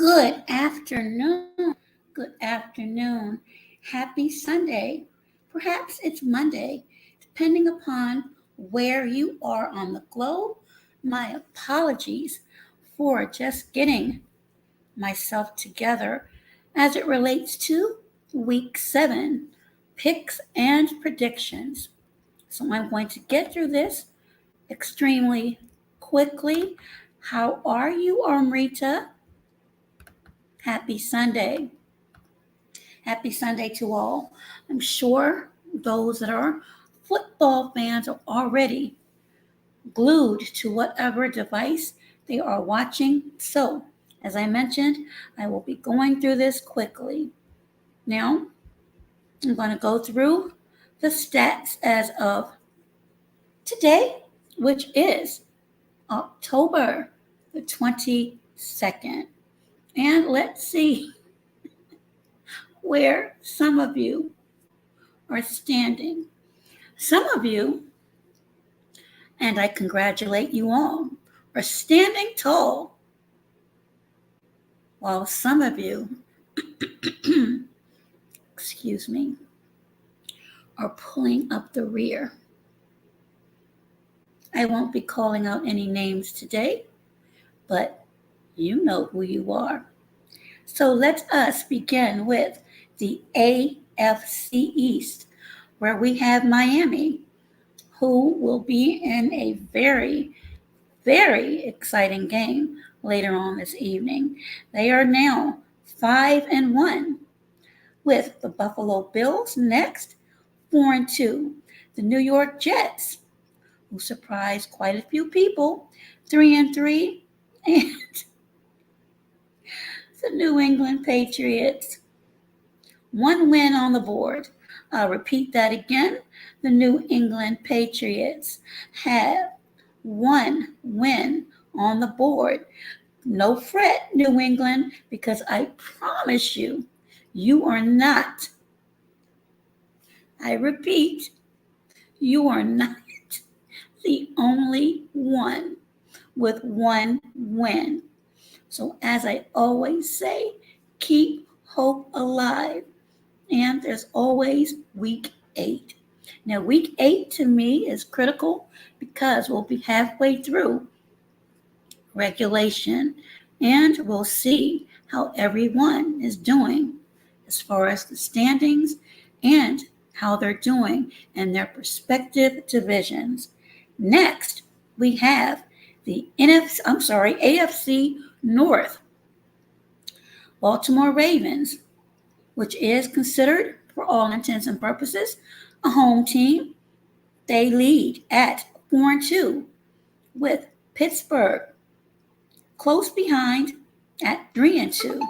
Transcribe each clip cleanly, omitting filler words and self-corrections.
Good afternoon. Good afternoon. Happy Sunday. Perhaps it's Monday, depending upon where you are on the globe. My apologies for just getting myself together as it relates to week 7 picks and predictions. So I'm going to get through this extremely quickly. How are you, Amrita? Happy Sunday. Happy Sunday to all. I'm sure those that are football fans are already glued to whatever device they are watching. So, as I mentioned, I will be going through this quickly. Now, I'm going to go through the stats as of today, which is October the 22nd. And let's see where some of you are standing. Some of you, and I congratulate you all, are standing tall, while some of you, excuse me, are pulling up the rear. I won't be calling out any names today, but you know who you are. So let us begin with the AFC East, where we have Miami, who will be in a very, very exciting game later on this evening. They are now 5-1, with the Buffalo Bills next, 4-2. The New York Jets, who surprised quite a few people, 3-3, and the New England Patriots, 1 win on the board. I'll repeat that again. The New England Patriots have 1 win on the board. No fret, New England, because I promise you, you are not, I repeat, you are not the only one with 1 win. So as I always say, keep hope alive. And there's always week 8. Now, week 8 to me is critical because we'll be halfway through regulation and we'll see how everyone is doing as far as the standings and how they're doing in their respective divisions. Next, we have the AFC North. Baltimore Ravens, which is considered, for all intents and purposes, a home team. They lead at 4-2, with Pittsburgh close behind at 3-2.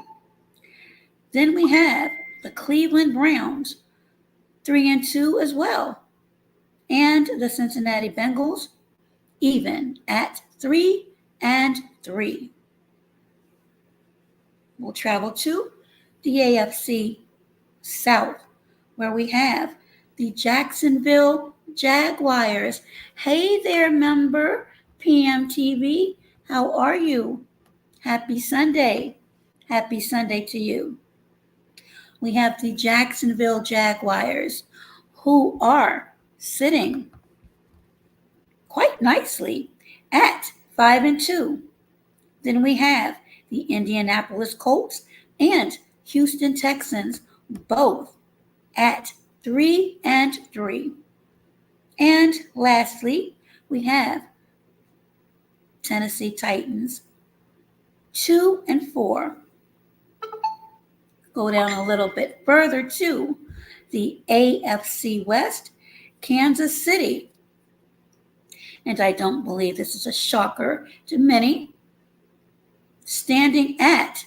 Then we have the Cleveland Browns, 3-2 as well, and the Cincinnati Bengals even at 3-3. We'll travel to the AFC South, where we have the Jacksonville Jaguars. Hey there, member PMTV. How are you? Happy Sunday. Happy Sunday to you. We have the Jacksonville Jaguars, who are sitting quite nicely at 5-2. Then we have the Indianapolis Colts and Houston Texans, both at 3-3. And lastly, we have Tennessee Titans, 2-4. Go down a little bit further to the AFC West, Kansas City. And I don't believe this is a shocker to many, standing at,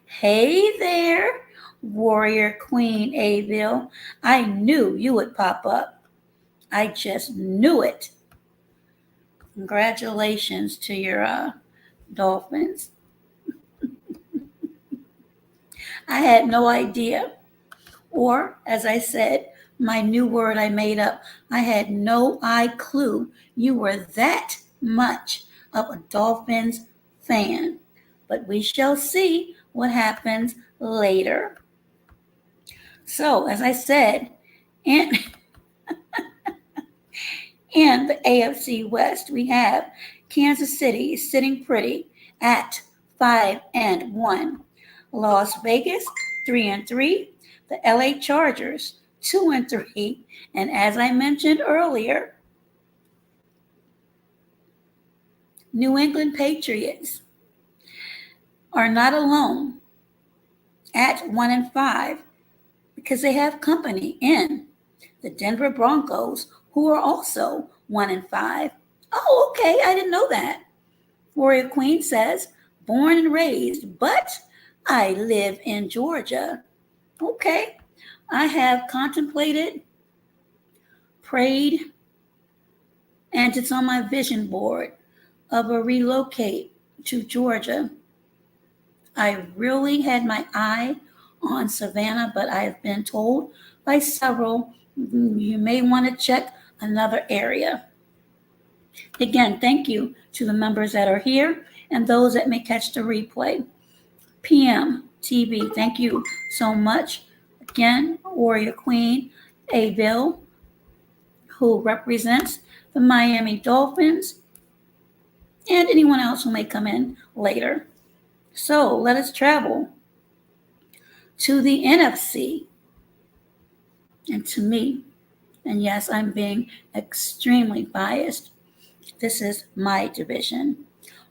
hey there, Warrior Queen Aville. I knew you would pop up. I just knew it. Congratulations to your Dolphins. I had no idea. Or, as I said, my new word I made up, I had no clue you were that much of a Dolphins fan. But we shall see what happens later. So, as I said, in, in the AFC West, we have Kansas City sitting pretty at 5-1. Las Vegas 3-3. The LA Chargers 2-3. And as I mentioned earlier, New England Patriots are not alone at 1-5 because they have company in the Denver Broncos, who are also 1-5. Oh, okay, I didn't know that. Warrior Queen says, born and raised, but I live in Georgia. Okay, I have contemplated, prayed, and it's on my vision board of a relocate to Georgia. I really had my eye on Savannah, but I have been told by several you may want to check another area. Again, thank you to the members that are here and those that may catch the replay. PM TV, thank you so much. Again, Warrior Queen Aville, who represents the Miami Dolphins, and anyone else who may come in later. So let us travel to the NFC. And to me, and yes, I'm being extremely biased, this is my division,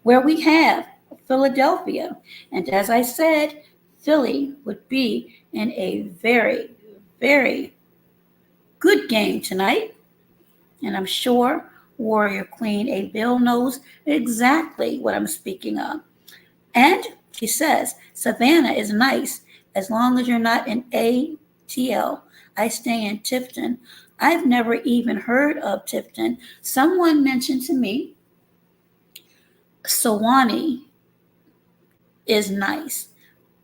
where we have Philadelphia. And as I said, Philly would be in a very, very good game tonight. And I'm sure Warrior Queen Aville knows exactly what I'm speaking of. And she says, Savannah is nice as long as you're not in ATL. I stay in Tifton. I've never even heard of Tifton. Someone mentioned to me Sewanee is nice.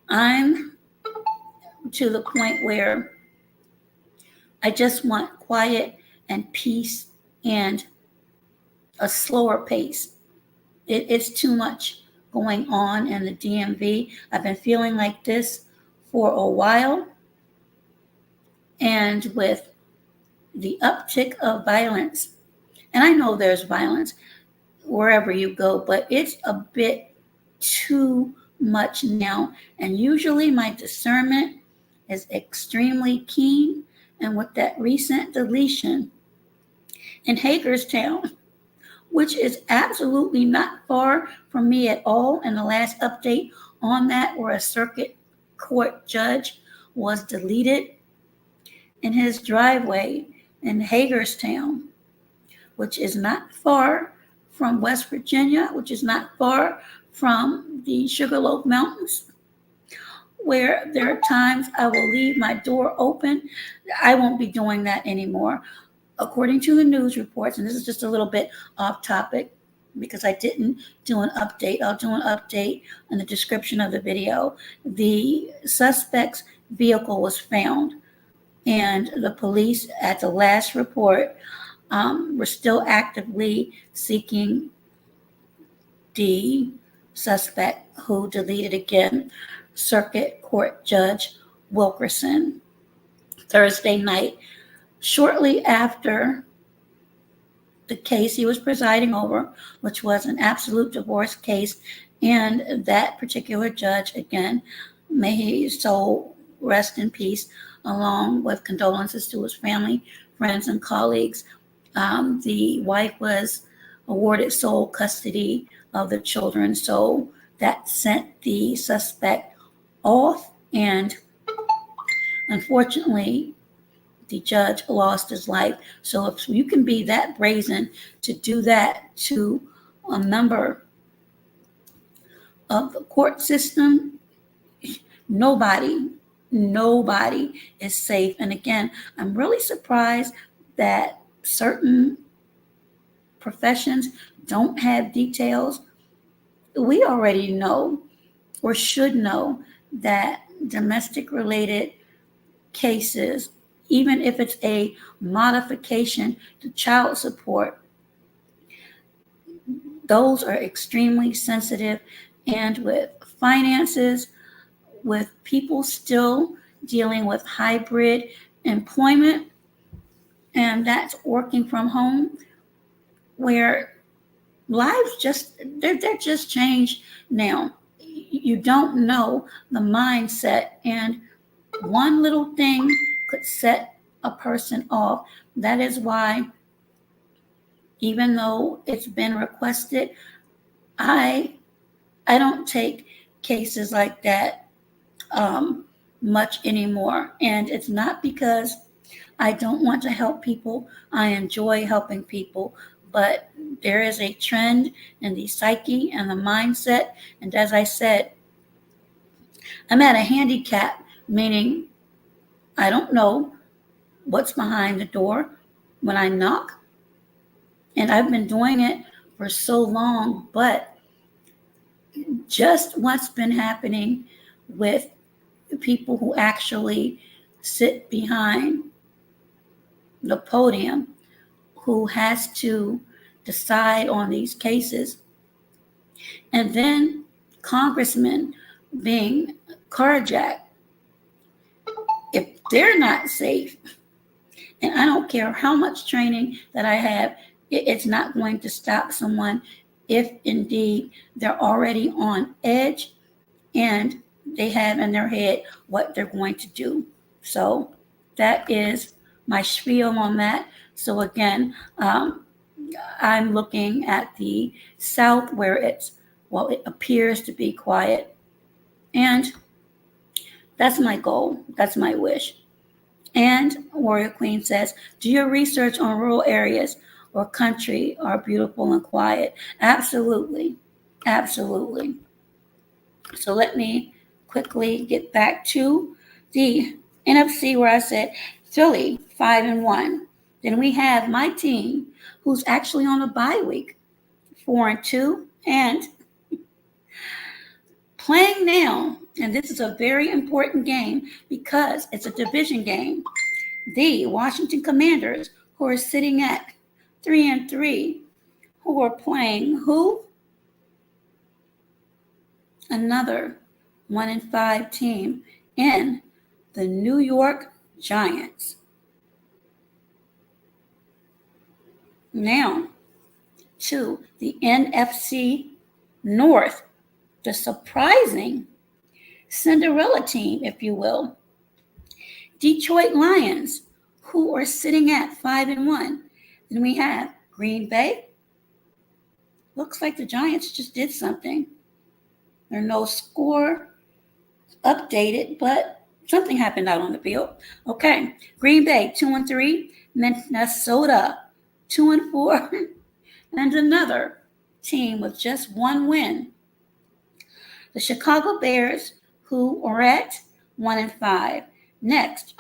I'm to the point where I just want quiet and peace and a slower pace. It's too much going on in the DMV. I've been feeling like this for a while. And with the uptick of violence, and I know there's violence wherever you go, but it's a bit too much now. And usually my discernment is extremely keen. And with that recent deletion in Hagerstown, which is absolutely not far from me at all, and the last update on that, where a circuit court judge was deleted in his driveway in Hagerstown, which is not far from West Virginia, which is not far from the Sugarloaf Mountains, where there are times I will leave my door open. I won't be doing that anymore. According to the news reports, and this is just a little bit off topic because I didn't do an update. I'll do an update in the description of the video. The suspect's vehicle was found, and the police, at the last report, were still actively seeking the suspect who deleted again, Circuit Court Judge Wilkerson, Thursday night, shortly after the case he was presiding over, which was an absolute divorce case. And that particular judge, again, may his soul rest in peace, along with condolences to his family, friends, and colleagues. The wife was awarded sole custody of the children, so that sent the suspect off, and unfortunately, the judge lost his life. So if you can be that brazen to do that to a member of the court system, nobody is safe. And again, I'm really surprised that certain professions don't have details. We already know, or should know, that domestic related cases, even if it's a modification to child support, those are extremely sensitive. And with finances, with people still dealing with hybrid employment, and that's working from home, where lives they're just changed now. You don't know the mindset, and one little thing could set a person off. That is why, even though it's been requested, I I don't take cases like that much anymore. And it's not because I don't want to help people. I enjoy helping people, but there is a trend in the psyche and the mindset. And as I said, I'm at a handicap, meaning I don't know what's behind the door when I knock. And I've been doing it for so long, but just what's been happening with people who actually sit behind the podium, who has to decide on these cases, and then congressmen being carjacked. If they're not safe, and I don't care how much training that I have, it's not going to stop someone if indeed they're already on edge and they have in their head what they're going to do. So that is my spiel on that. So again, I'm looking at the South, where it appears to be quiet. And that's my goal. That's my wish. And Warrior Queen says, do your research on rural areas or country are beautiful and quiet. Absolutely. Absolutely. So let me quickly get back to the NFC, where I said Philly 5-1. Then we have my team, who's actually on a bye week, 4-2, and playing now. And this is a very important game because it's a division game. The Washington Commanders, who are sitting at 3-3, who are playing who? Another 1-5 team in the New York Giants. Now to the NFC North, the surprising Cinderella team, if you will. Detroit Lions, who are sitting at 5-1. Then we have Green Bay. Looks like the Giants just did something. There's no score updated, but something happened out on the field. Okay, Green Bay 2-3, Minnesota 2-4, and another team with just one win. The Chicago Bears, who are at 1-5. Next,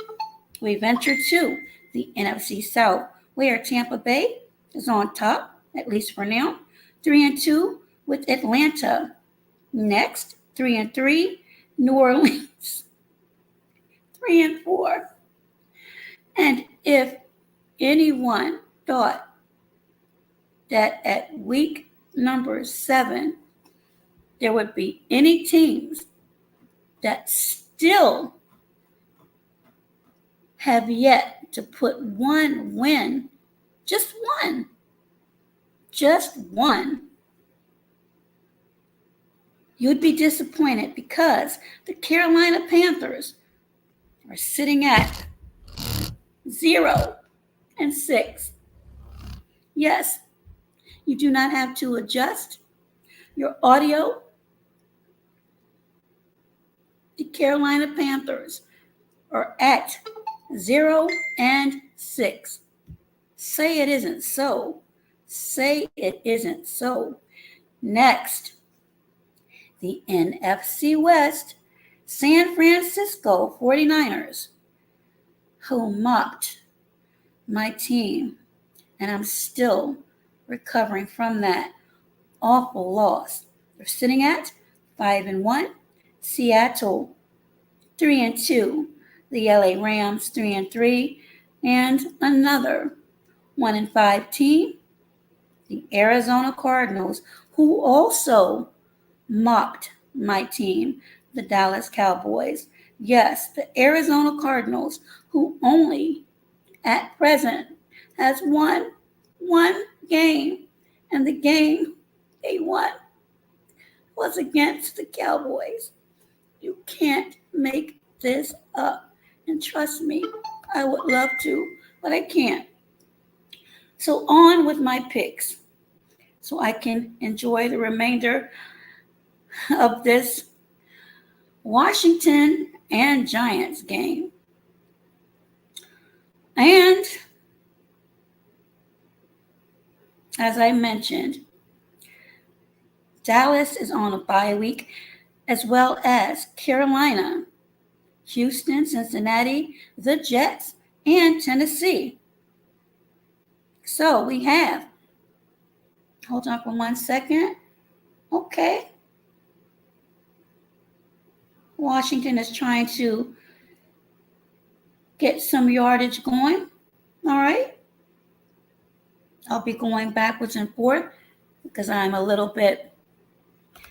we venture to the NFC South, where Tampa Bay is on top, at least for now, 3-2 with Atlanta. Next, 3-3, New Orleans, 3-4. And if anyone thought that at week number 7 there would be any teams that still have yet to put one win, just one, you'd be disappointed, because the Carolina Panthers are sitting at 0-6. Yes, you do not have to adjust your audio. The Carolina Panthers are at 0-6. Say it isn't so. Say it isn't so. Next, the NFC West, San Francisco 49ers, who mocked my team, and I'm still recovering from that awful loss. They're sitting at 5-1. Seattle 3-2. The LA Rams 3-3, and another 1-5 team, the Arizona Cardinals, who also mocked my team. the Dallas Cowboys. Yes, the Arizona Cardinals, who only at present has won one game, and the game they won was against the Cowboys. You can't make this up. And trust me, I would love to, but I can't. So on with my picks so I can enjoy the remainder of this Washington and Giants game. And as I mentioned, Dallas is on a bye week, as well as Carolina, Houston, Cincinnati, the Jets, and Tennessee. So we have, hold on for 1 second. Okay. Washington is trying to get some yardage going. All right. I'll be going backwards and forth because I'm a little bit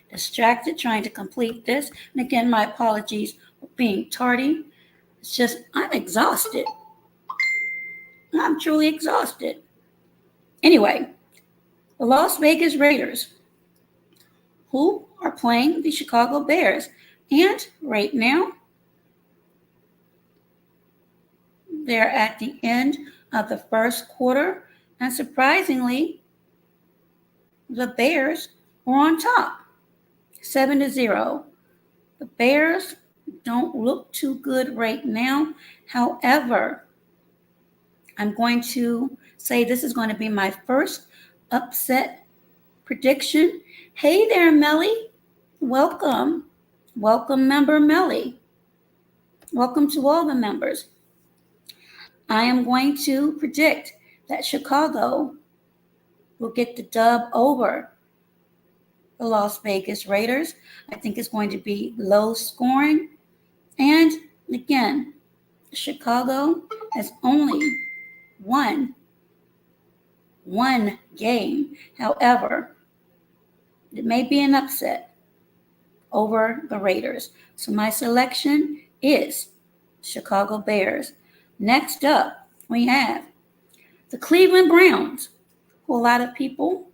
distracted trying to complete this. And again, my apologies for being tardy. It's just, I'm exhausted. I'm truly exhausted. Anyway, the Las Vegas Raiders, who are playing the Chicago Bears. And right now, they're at the end of the first quarter. And surprisingly, the Bears are on top, 7-0. The Bears don't look too good right now. However, I'm going to say this is going to be my first upset prediction. Hey there, Melly. Welcome. Welcome, member Melly. Welcome to all the members. I am going to predict that Chicago will get the dub over the Las Vegas Raiders. I think it's going to be low scoring. And again, Chicago has only won one game. However, it may be an upset over the Raiders. So my selection is Chicago Bears. Next up, we have the Cleveland Browns, who a lot of people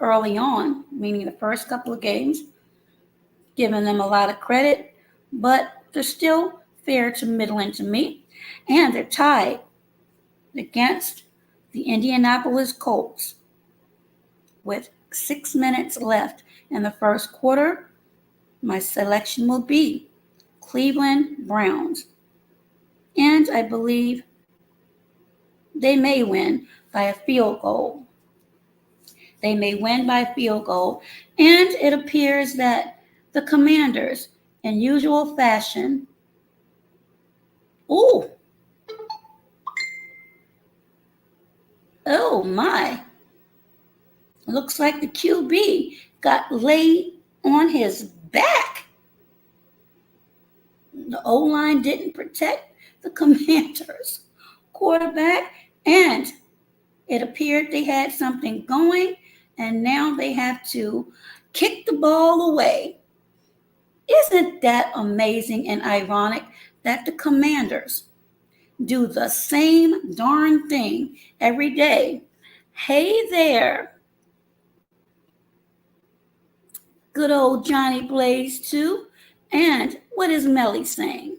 early on, meaning the first couple of games, giving them a lot of credit, but they're still fair to middling to me. And they're tied against the Indianapolis Colts with 6 minutes left in the first quarter. My selection will be Cleveland Browns. And I believe they may win by a field goal. They may win by a field goal. And it appears that the Commanders, in usual fashion, oh my. Looks like the QB got laid on his back. The O-line didn't protect the Commanders' quarterback, and it appeared they had something going, and now they have to kick the ball away. Isn't that amazing and ironic that the Commanders do the same darn thing every day? Hey there, good old Johnny Blaze too. And what is Melly saying?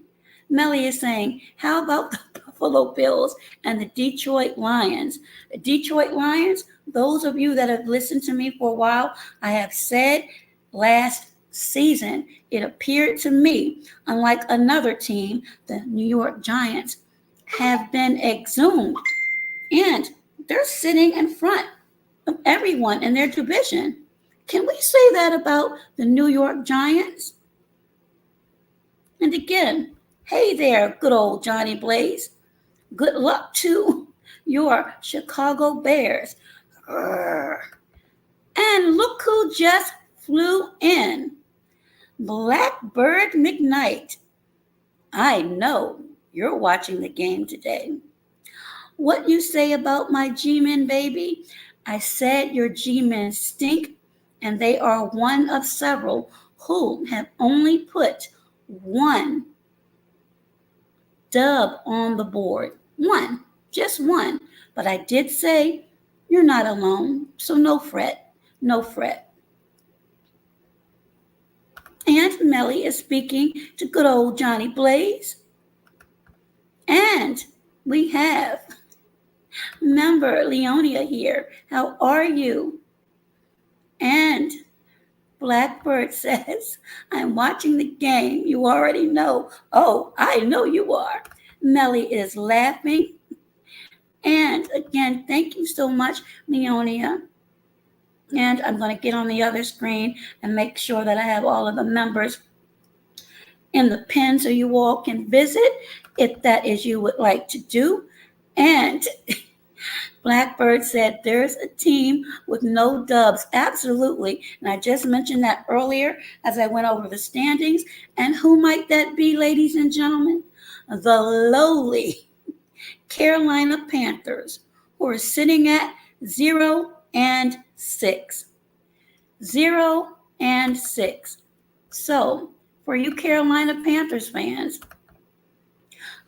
Melly is saying, how about the Buffalo Bills and the Detroit Lions? The Detroit Lions, those of you that have listened to me for a while, I have said last season, it appeared to me, unlike another team, the New York Giants, have been exhumed. And they're sitting in front of everyone in their division. Can we say that about the New York Giants? And again, hey there, good old Johnny Blaze. Good luck to your Chicago Bears. And look who just flew in. Blackbird McKnight. I know you're watching the game today. What you say about my G-men, baby? I said your G-men stink, and they are one of several who have only put one dub on the board. One, just one. But I did say you're not alone, so no fret, no fret. And Melly is speaking to good old Johnny Blaze. And we have member Leonia here. How are you? And Blackbird says, I'm watching the game. You already know. Oh, I know you are. Melly is laughing. And again, thank you so much, Leonia. And I'm going to get on the other screen and make sure that I have all of the members in the pin so you all can visit if that is you would like to do. And Blackbird said there's a team with no dubs. Absolutely. And I just mentioned that earlier as I went over the standings. And who might that be, ladies and gentlemen? The lowly Carolina Panthers, who are sitting at 0-6. 0-6. So, for you Carolina Panthers fans,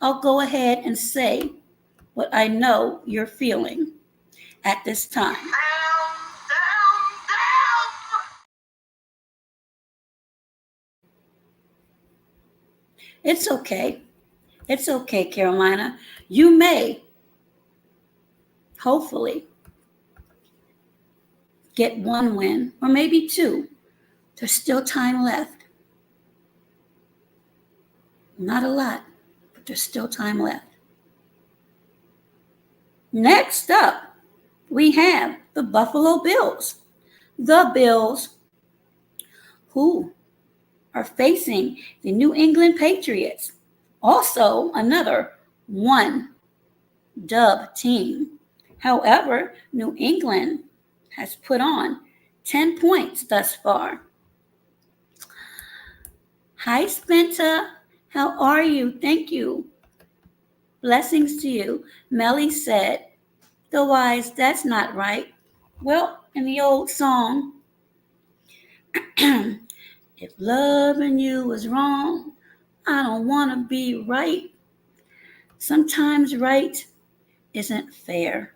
I'll go ahead and say what I know you're feeling at this time. It's okay. It's okay, Carolina. You may, hopefully, get one win or maybe two. There's still time left. Not a lot, but there's still time left. Next up, we have the Buffalo Bills. The Bills, who are facing the New England Patriots. Also, another one dub team. However, New England has put on 10 points thus far. Hi, Spenta. How are you? Thank you. Blessings to you. Melly said, the wise, that's not right. Well, in the old song, if loving you is wrong, I don't want to be right. Sometimes right isn't fair.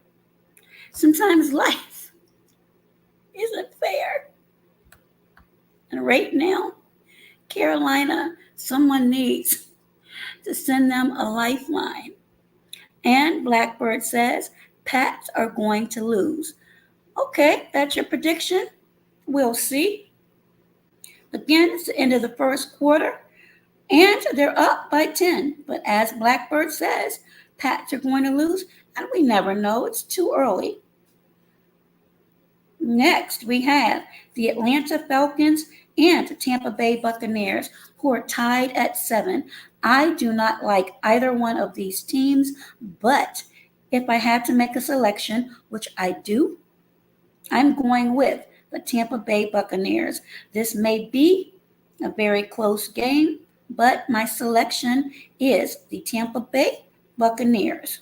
Sometimes life isn't fair. And right now, Carolina, someone needs to send them a lifeline. And Blackbird says, Pats are going to lose. Okay, that's your prediction. We'll see. Again, it's the end of the first quarter, and they're up by 10. But as Blackbird says, Pats are going to lose, and we never know. It's too early. Next, we have the Atlanta Falcons and the Tampa Bay Buccaneers, who are tied at 7. I do not like either one of these teams, but if I had to make a selection, which I do, I'm going with the Tampa Bay Buccaneers. This may be a very close game, but my selection is the Tampa Bay Buccaneers.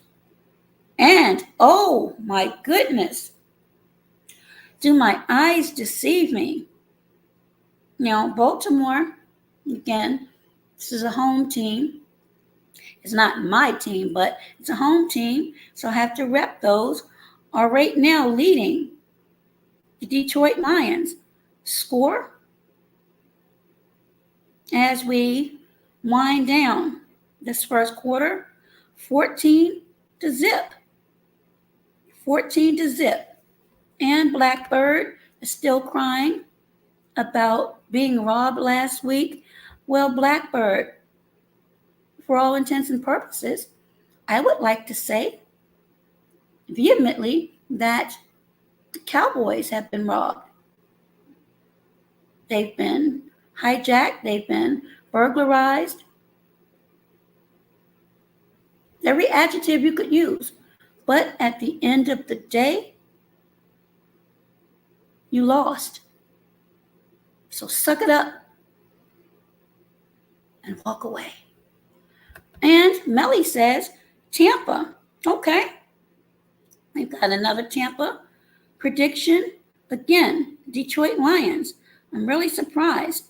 And, oh my goodness, do my eyes deceive me? Now, Baltimore, again, this is a home team. It's not my team, but it's a home team, so I have to rep those, are right now leading the Detroit Lions. Score as we wind down this first quarter, 14-0. 14-0. And Blackbird is still crying about being robbed last week. Well, Blackbird, for all intents and purposes, I would like to say vehemently that the Cowboys have been robbed. They've been hijacked. They've been burglarized. Every adjective you could use. But at the end of the day, you lost. So suck it up and walk away. And Melly says, Tampa. Okay. We've got another Tampa prediction. Again, Detroit Lions. I'm really surprised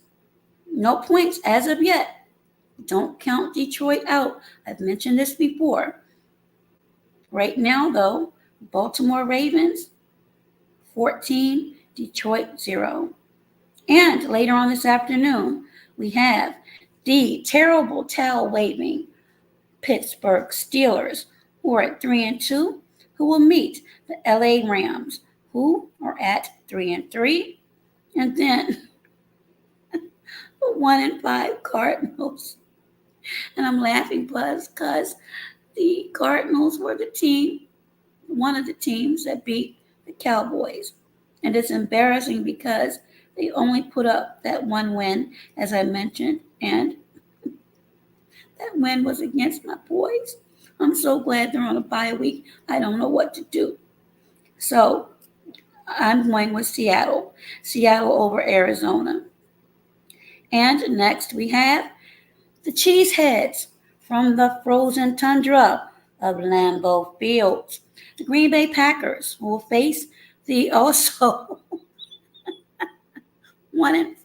No points as of yet. Don't count Detroit out. I've mentioned this before. Right now, though, Baltimore Ravens 14, Detroit 0. And later on this afternoon, we have the terrible tail waving Pittsburgh Steelers, who are at 3-2, who will meet the LA Rams, who are at 3-3. And then the 1-5 Cardinals. And I'm laughing because the Cardinals were the team, one of the teams that beat the Cowboys. And it's embarrassing because they only put up that one win, as I mentioned, and that win was against my boys. I'm so glad they're on a bye week. I don't know what to do. So I'm going with Seattle. Seattle over Arizona. And next we have the Cheeseheads from the frozen tundra of Lambeau Fields. The Green Bay Packers will face the also 1-5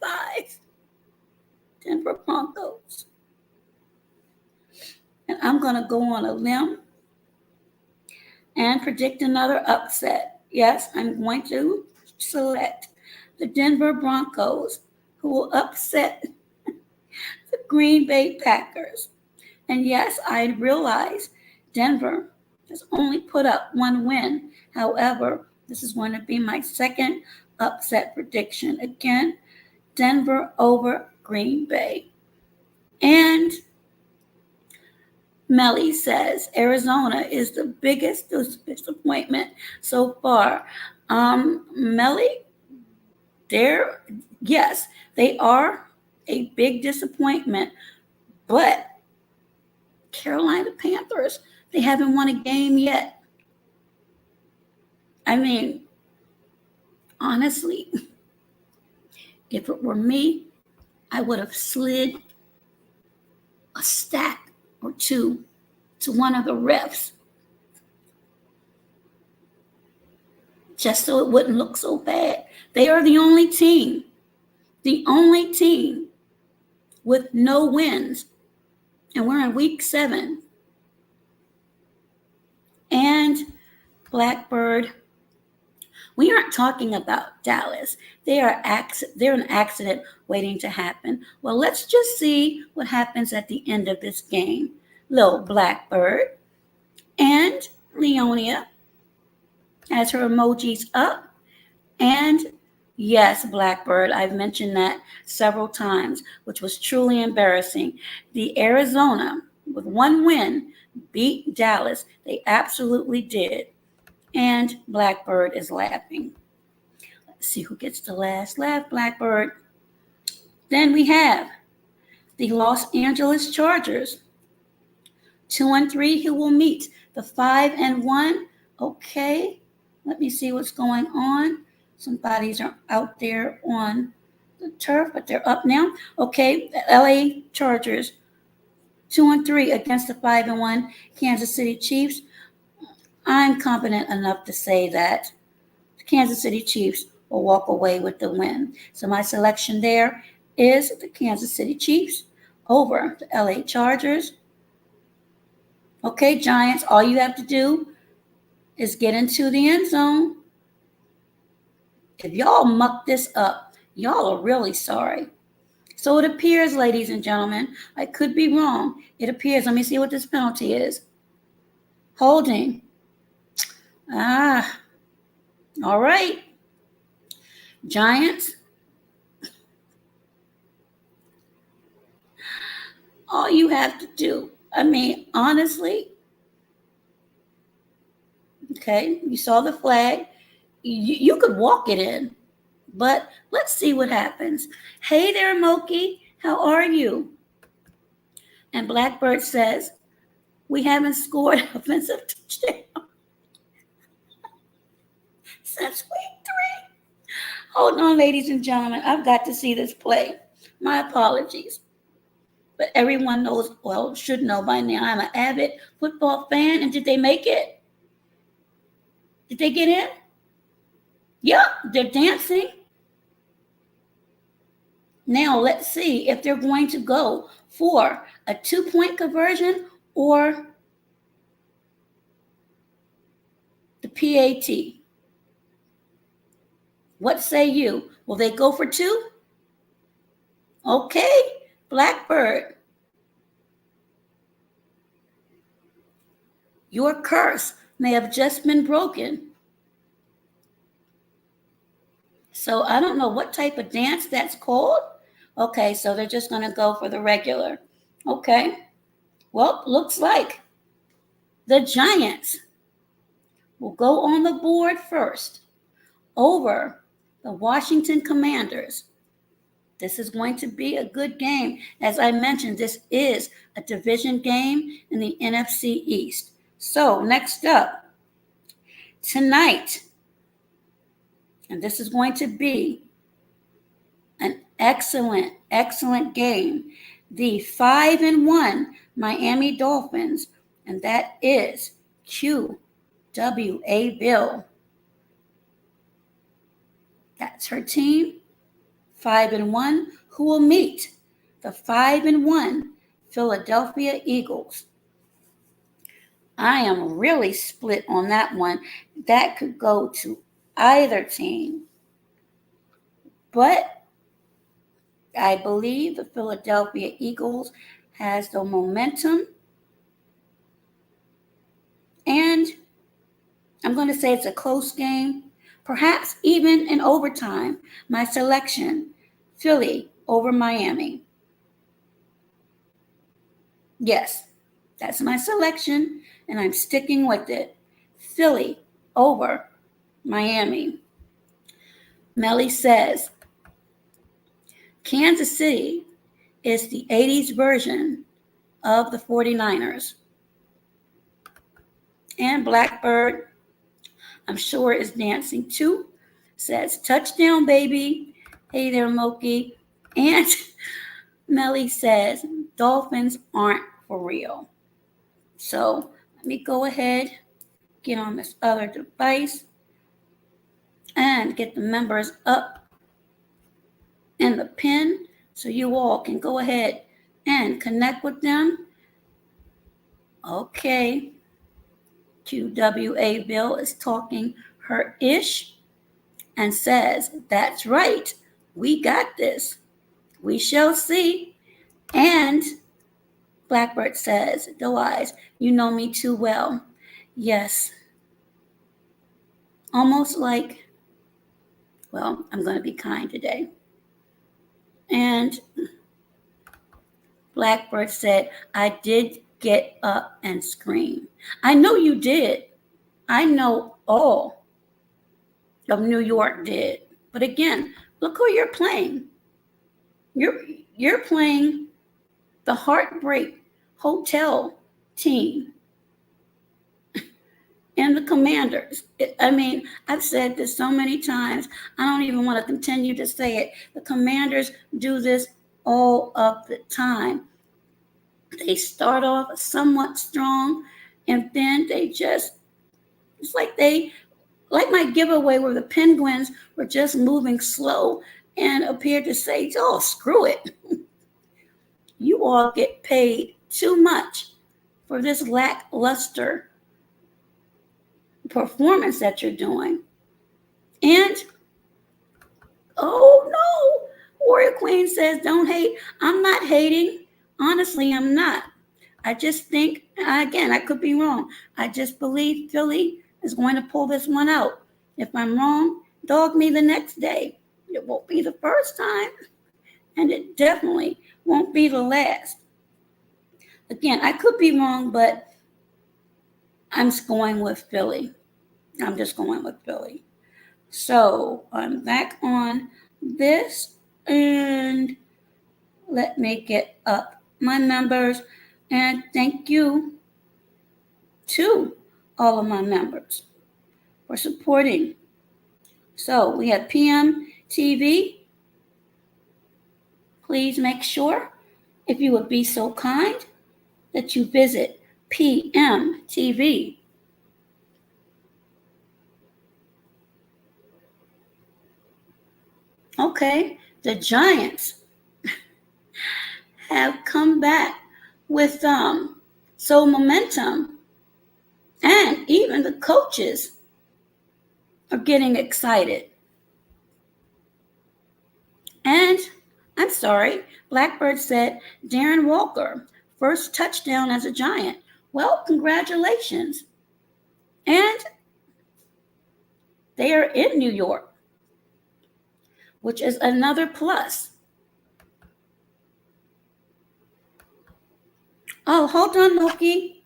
Denver Broncos. And I'm going to go on a limb and predict another upset. Yes, I'm going to select the Denver Broncos, who will upset the Green Bay Packers. And yes, I realize Denver has only put up one win. However, this is going to be my second upset prediction. Again, Denver over Green Bay. And Melly says Arizona is the biggest disappointment so far. Melly, yes, they are a big disappointment, but Carolina Panthers, they haven't won a game yet. I mean, honestly, if it were me, I would have slid a stack or two to one of the refs just so it wouldn't look so bad. They are the only team with no wins, and we're in week 7. And Blackbird, we aren't talking about Dallas. They're an accident waiting to happen. Well, let's just see what happens at the end of this game. Little Blackbird and Leonia has her emojis up. And yes, Blackbird, I've mentioned that several times, which was truly embarrassing. The Arizona, with one win, beat Dallas. They absolutely did. And Blackbird is laughing. Let's see who gets the last laugh, Blackbird. Then we have the Los Angeles Chargers, 2-3, who will meet the 5-1. Okay, let me see what's going on. Some bodies are out there on the turf, but they're up now. Okay, the LA Chargers, 2-3 against the 5-1 Kansas City Chiefs. I'm confident enough to say that the Kansas City Chiefs will walk away with the win. So my selection there is the Kansas City Chiefs over the LA Chargers. Okay, Giants, all you have to do is get into the end zone. If y'all muck this up, y'all are really sorry. So it appears, ladies and gentlemen, I could be wrong. It appears, let me see what this penalty is. Holding. All right. Giants, all you have to do, I mean, honestly, okay, you saw the flag. You could walk it in, but let's see what happens. Hey there, Moki. How are you? And Blackbird says, we haven't scored an offensive touchdown since week 3. Hold on, ladies and gentlemen. I've got to see this play. My apologies. But everyone knows, well, should know by now, I'm an avid football fan. And did they make it? Did they get in? Yep, they're dancing. Now let's see if they're going to go for a 2-point conversion or the PAT. What say you? Will they go for 2? Okay, Blackbird. Your curse may have just been broken. So I don't know what type of dance that's called. Okay, so they're just going to go for the regular. Okay, well, looks like the Giants will go on the board first over the Washington Commanders. This is going to be a good game. As I mentioned, this is a division game in the NFC East. So next up, tonight, and this is going to be an excellent, excellent game. The 5-1 Miami Dolphins, and that is QWA Bill. That's her team, 5-1, who will meet the 5-1 Philadelphia Eagles. I am really split on that one. That could go to either team. But I believe the Philadelphia Eagles has the momentum. And I'm going to say it's a close game, perhaps even in overtime. My selection, Philly over Miami. Yes, that's my selection, and I'm sticking with it. Philly over Miami. Melly says, Kansas City is the 80s version of the 49ers. And Blackbird, I'm sure, is dancing too. Says, touchdown, baby. Hey there, Moki. And Melly says, Dolphins aren't for real. So let me go ahead, get on this other device, and get the members up in the pin so you all can go ahead and connect with them. Okay. QWA Bill is talking her ish and says, that's right, we got this. We shall see. And Blackbird says, Doe Eyes, you know me too well. Yes. Almost like, well, I'm going to be kind today. And Blackbird said, I did get up and scream. I know you did. I know all of New York did. But again, look who you're playing. You're playing the Heartbreak Hotel team and the Commanders. I've said this so many times. I don't even want to continue to say it. The Commanders do this all of the time. They start off somewhat strong, and then it's like my giveaway where the Penguins were just moving slow and appeared to say, oh, screw it. You all get paid too much for this lackluster performance that you're doing. And, oh no, Warrior Queen says, don't hate. I'm not hating. Honestly, I'm not. I just think, again, I could be wrong. I just believe Philly is going to pull this one out. If I'm wrong, dog me the next day. It won't be the first time, and it definitely won't be the last. Again, I could be wrong, but I'm just going with Philly. I'm just going with Philly. So I'm back on this, and let me get up my numbers. And thank you to all of my members for supporting. So we have PM TV. Please make sure, if you would be so kind, that you visit PM TV. Okay, the Giants have come back with so momentum, and even the coaches are getting excited. And I'm sorry, Blackbird said Darren Walker, first touchdown as a Giant. Well, congratulations. And they are in New York, which is another plus. Oh, hold on, Loki.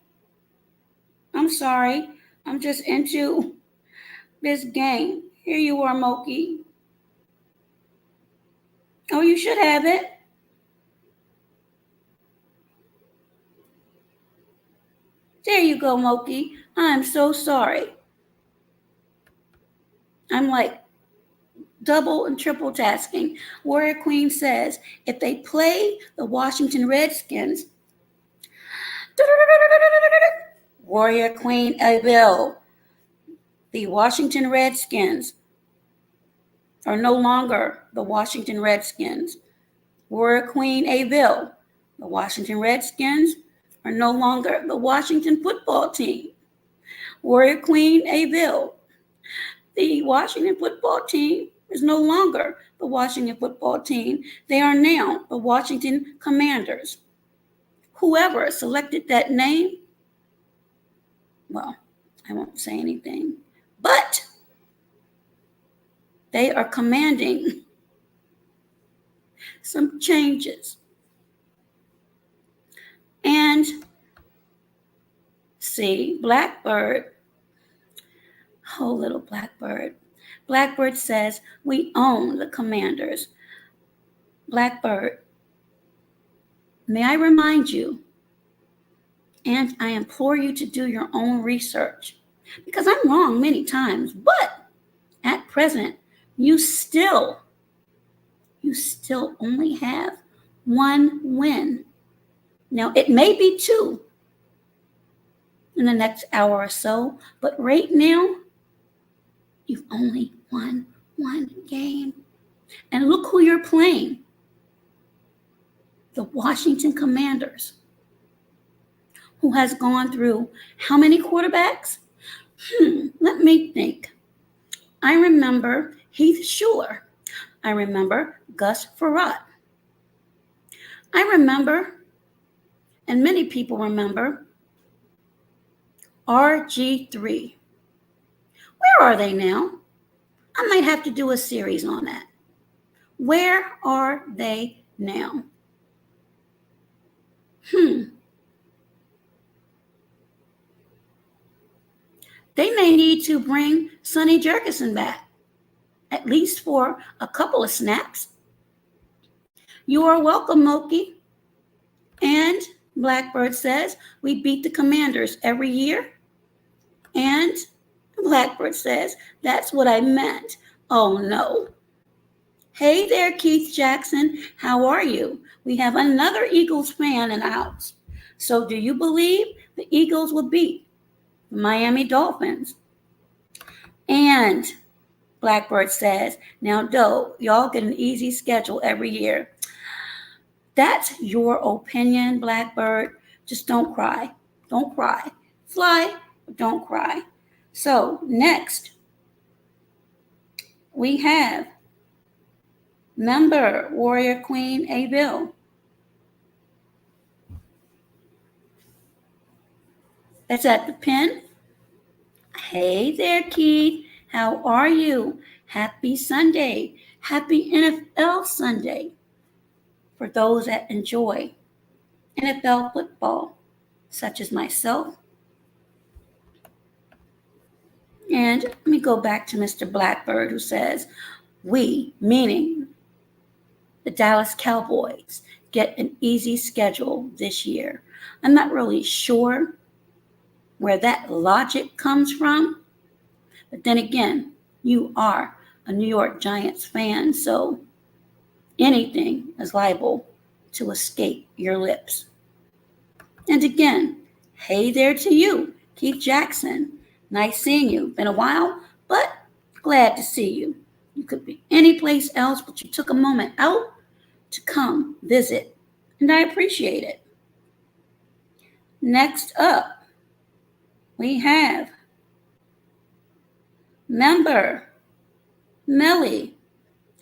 I'm sorry. I'm just into this game. Here you are, Moki. Oh, you should have it. There you go, Moki. I'm so sorry. I'm like double and triple tasking. Warrior Queen says if they play the Washington Redskins, Warrior Queen Abel, the Washington Redskins are no longer the Washington Redskins. Warrior Queen Abel, the Washington Redskins are no longer the Washington football team. Warrior Queen Abel, the Washington football team is no longer the Washington football team. They are now the Washington Commanders. Whoever selected that name, well, I won't say anything, but they are commanding some changes. And see, Blackbird, oh, little Blackbird. Blackbird says, we own the Commanders. Blackbird, may I remind you, and I implore you to do your own research, because I'm wrong many times, but at present, you still only have one win. Now, it may be two in the next hour or so, but right now, you've only won one game. And look who you're playing. The Washington Commanders, who has gone through how many quarterbacks? Let me think. I remember Heath Shuler. I remember Gus Frerotte. I remember, and many people remember, RG3. Where are they now? I might have to do a series on that. Where are they now? They may need to bring Sonny Jurgensen back, at least for a couple of snaps. You are welcome, Moki. And Blackbird says, we beat the Commanders every year. And Blackbird says, that's what I meant. Oh, no. Hey there, Keith Jackson. How are you? We have another Eagles fan in the house. So do you believe the Eagles will beat the Miami Dolphins? And Blackbird says, now, Doe, y'all get an easy schedule every year. That's your opinion, Blackbird. Just don't cry. Don't cry. Fly, but don't cry. So next, we have member Warrior Queen Abel. That's at the pin. Hey there, Keith. How are you? Happy Sunday. Happy NFL Sunday for those that enjoy NFL football, such as myself. And let me go back to Mr. Blackbird, who says, we, meaning the Dallas Cowboys, get an easy schedule this year. I'm not really sure where that logic comes from, but then again, you are a New York Giants fan, so anything is liable to escape your lips. And again, hey there to you, Keith Jackson. Nice seeing you. Been a while, but glad to see you. You could be any place else, but you took a moment out to come visit and I appreciate it. Next up, we have member Melly.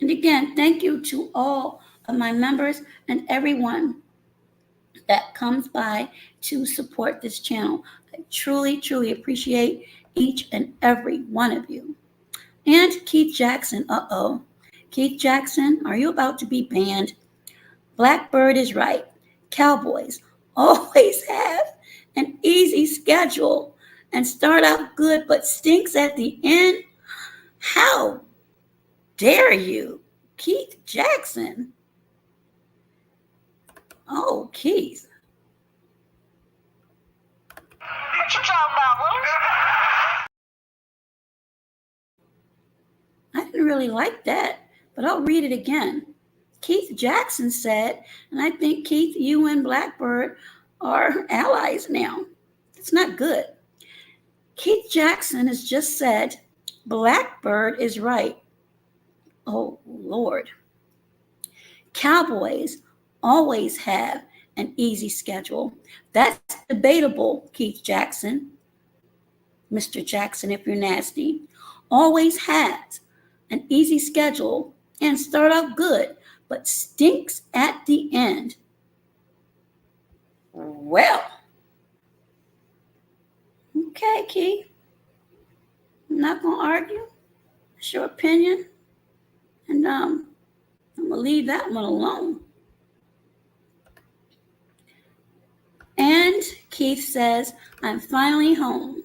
And again, thank you to all of my members and everyone that comes by to support this channel. I truly, truly appreciate each and every one of you. And Keith Jackson, Keith Jackson, are you about to be banned? Blackbird is right. Cowboys always have an easy schedule and start out good but stinks at the end. How dare you, Keith Jackson? Oh, Keith. What you talking about, I didn't really like that, but I'll read it again. Keith Jackson said, and I think, Keith, you and Blackbird are allies now. It's not good. Keith Jackson has just said, Blackbird is right. Oh, Lord. Cowboys always have an easy schedule. That's debatable, Keith Jackson. Mr. Jackson, if you're nasty, always has an easy schedule and start out good, but stinks at the end. Well, okay, Keith. I'm not going to argue. It's your opinion. And I'm going to leave that one alone. And Keith says, I'm finally home.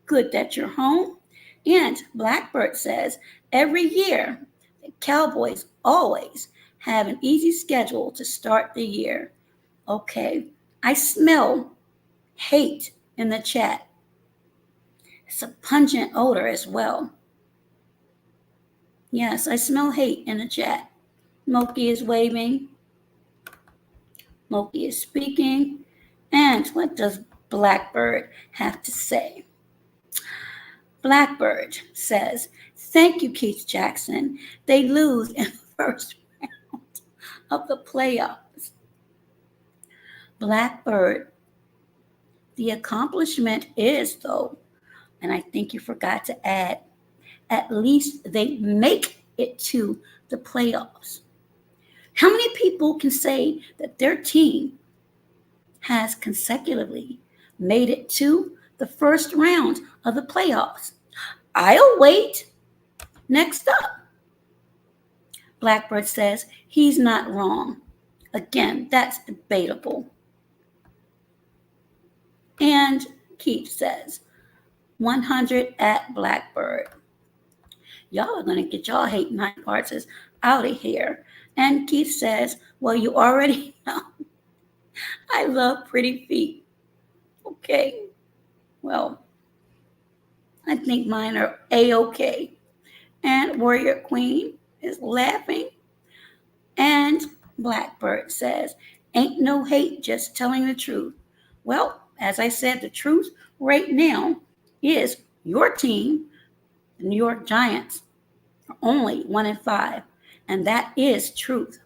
Good that you're home. And Blackbird says, every year, the Cowboys always have an easy schedule to start the year. Okay, I smell hate in the chat. It's a pungent odor as well. Yes, I smell hate in the chat. Moki is waving. Moki is speaking. And what does Blackbird have to say? Blackbird says, thank you, Keith Jackson. They lose in the first round of the playoffs. Blackbird, the accomplishment is, though, and I think you forgot to add, at least they make it to the playoffs. How many people can say that their team has consecutively made it to the first round of the playoffs? I'll wait. Next up, Blackbird says he's not wrong. Again, that's debatable. And Keith says 100 at Blackbird. Y'all are going to get y'all hate my parts out of here. And Keith says, well, you already know I love pretty feet. Okay. Well, I think mine are A-okay. And Warrior Queen is laughing. And Blackbird says, ain't no hate, just telling the truth. Well, as I said, the truth right now is your team, the New York Giants, are only 1-5. And that is truth.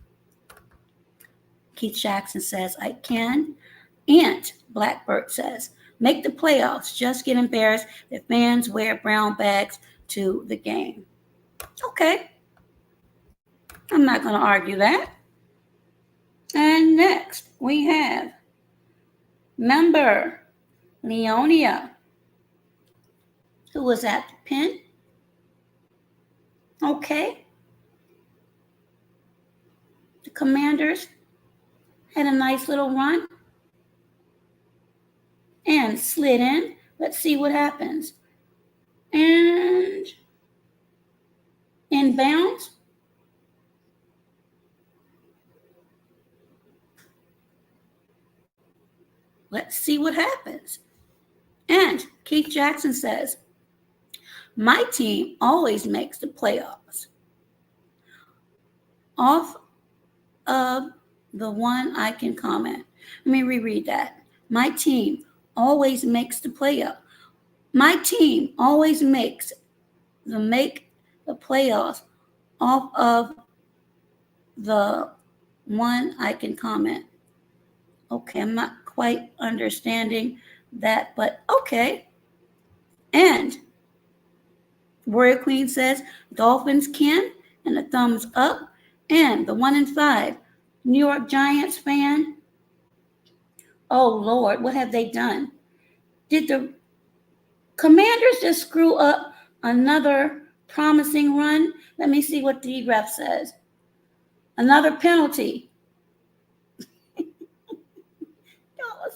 Keith Jackson says, I can. And Blackbird says, make the playoffs. Just get embarrassed if fans wear brown bags to the game. Okay. I'm not going to argue that. And next, we have member Leonia, who was at the pin. Okay. The Commanders had a nice little run and slid in. Let's see what happens. And inbounds. Let's see what happens. And Keith Jackson says, my team always makes the playoffs. Off of the one I can comment. Let me reread that. My team always makes the playoff. My team always makes the playoffs off of the one I can comment. Okay, I'm not quite understanding that, but okay. And Warrior Queen says Dolphins can, and a thumbs up. And the 1 in 5 New York Giants fan. Oh Lord, what have they done? Did the Commanders just screw up another promising run? Let me see what the ref says. Another penalty.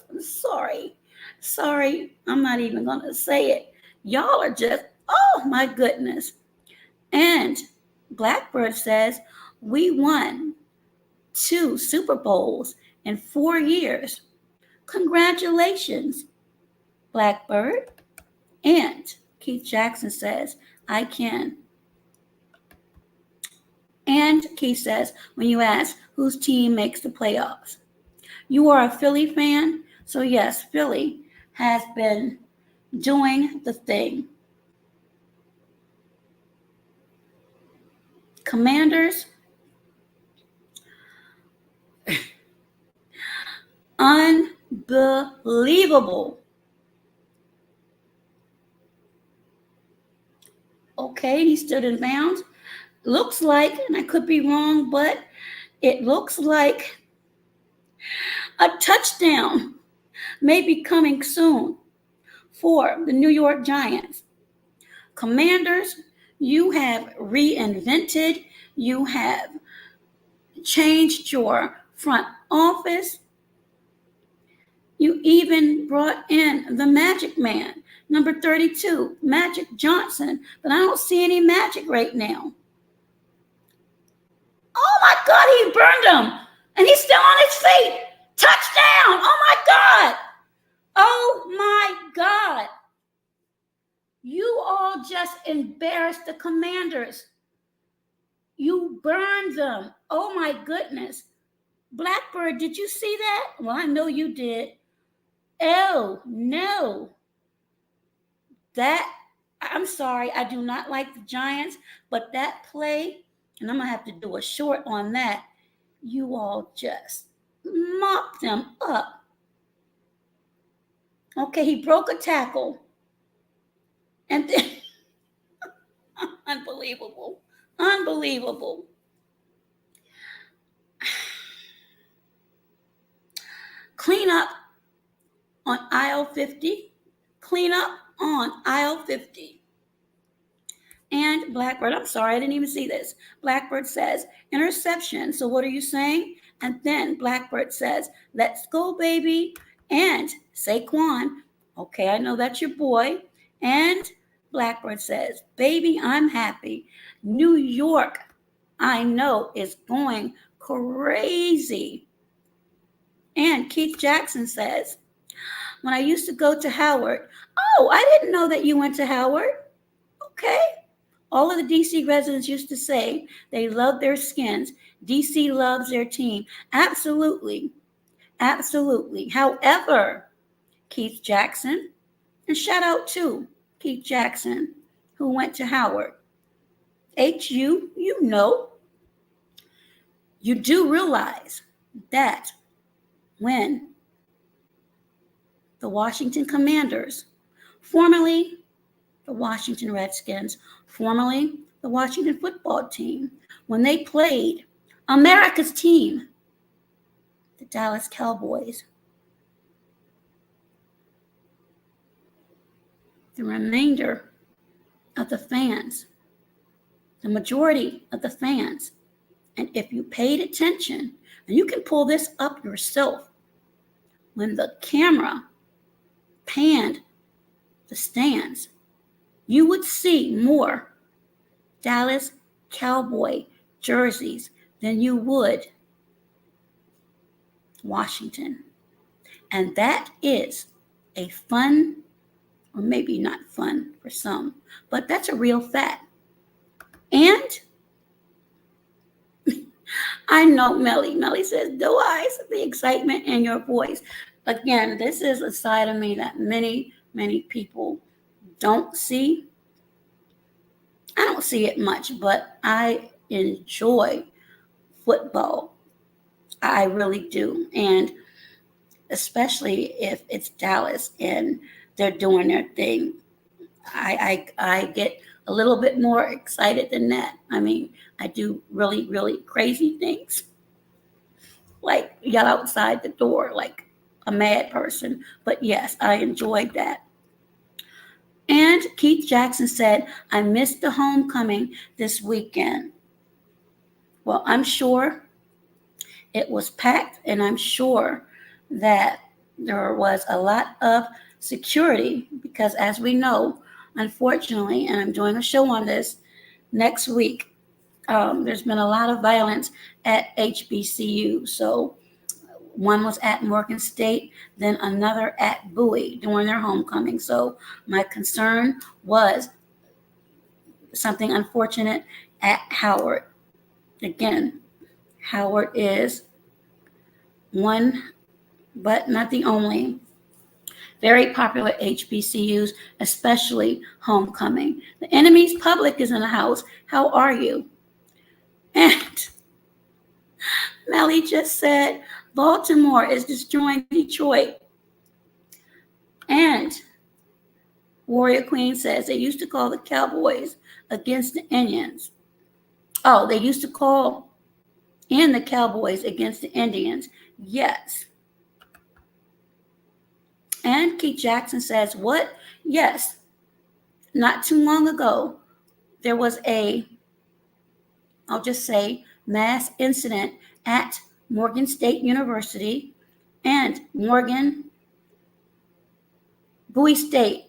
I'm sorry. Sorry, I'm not even going to say it. Y'all are just, oh my goodness. And Blackbird says, we won 2 Super Bowls in 4 years. Congratulations, Blackbird. And Keith Jackson says, I can. And Keith says, when you ask whose team makes the playoffs, you are a Philly fan. So yes, Philly has been doing the thing. Commanders, unbelievable. Okay, he stood in bounds. Looks like, and I could be wrong, but it looks like a touchdown may be coming soon for the New York Giants. Commanders, you have reinvented, you have changed your front office. You even brought in the Magic Man, number 32, Magic Johnson, but I don't see any magic right now. Oh my God, he burned him, and he's still on his feet. Touchdown! Oh my God! Oh my God! You all just embarrassed the Commanders. You burned them. Oh my goodness. Blackbird, did you see that? Well, I know you did. Oh, no. I'm sorry, I do not like the Giants, but that play, and I'm going to have to do a short on that, you all just mopped them up. Okay, he broke a tackle. And then, unbelievable. Unbelievable. Clean up on aisle 50. Clean up on aisle 50. And Blackbird, I'm sorry, I didn't even see this. Blackbird says, interception. So what are you saying? And then Blackbird says, let's go, baby. And Saquon, okay, I know that's your boy. And Blackbird says, baby, I'm happy. New York, I know, is going crazy. And Keith Jackson says, when I used to go to Howard, oh, I didn't know that you went to Howard. Okay. All of the DC residents used to say they love their skins. DC loves their team. Absolutely. Absolutely. However, Keith Jackson, and shout out to Keith Jackson, who went to Howard. HU, you know, you do realize that when the Washington Commanders, formerly the Washington Redskins, formerly the Washington football team, when they played America's team, the Dallas Cowboys, the remainder of the fans, the majority of the fans, and if you paid attention, and you can pull this up yourself, when the camera panned the stands, you would see more Dallas Cowboy jerseys than you would Washington. And that is a fun, or maybe not fun for some, but that's a real fact. And I know Melly says, do I see the excitement in your voice? Again, this is a side of me that many, many people don't see. I don't see it much, but I enjoy football. I really do. And especially if it's Dallas and they're doing their thing, I get a little bit more excited than that. I mean, I do really, really crazy things, like yell outside the door like a mad person. But yes, I enjoyed that. And Keith Jackson said, I missed the homecoming this weekend. Well, I'm sure it was packed, and I'm sure that there was a lot of security because, as we know, unfortunately, and I'm doing a show on this next week, there's been a lot of violence at HBCU. So one was at Morgan State, then another at Bowie during their homecoming. So my concern was something unfortunate at Howard. Again, Howard is one, but not the only, very popular HBCUs, especially homecoming. The enemy's public is in the house. How are you? And Melly just said, Baltimore is destroying Detroit. And Warrior Queen says they used to call the Cowboys against the Indians. Oh, they used to call in the Cowboys against the Indians. Yes. And Keith Jackson says, what? Yes. Not too long ago, there was I'll just say, mass incident at Morgan State University, and Bowie State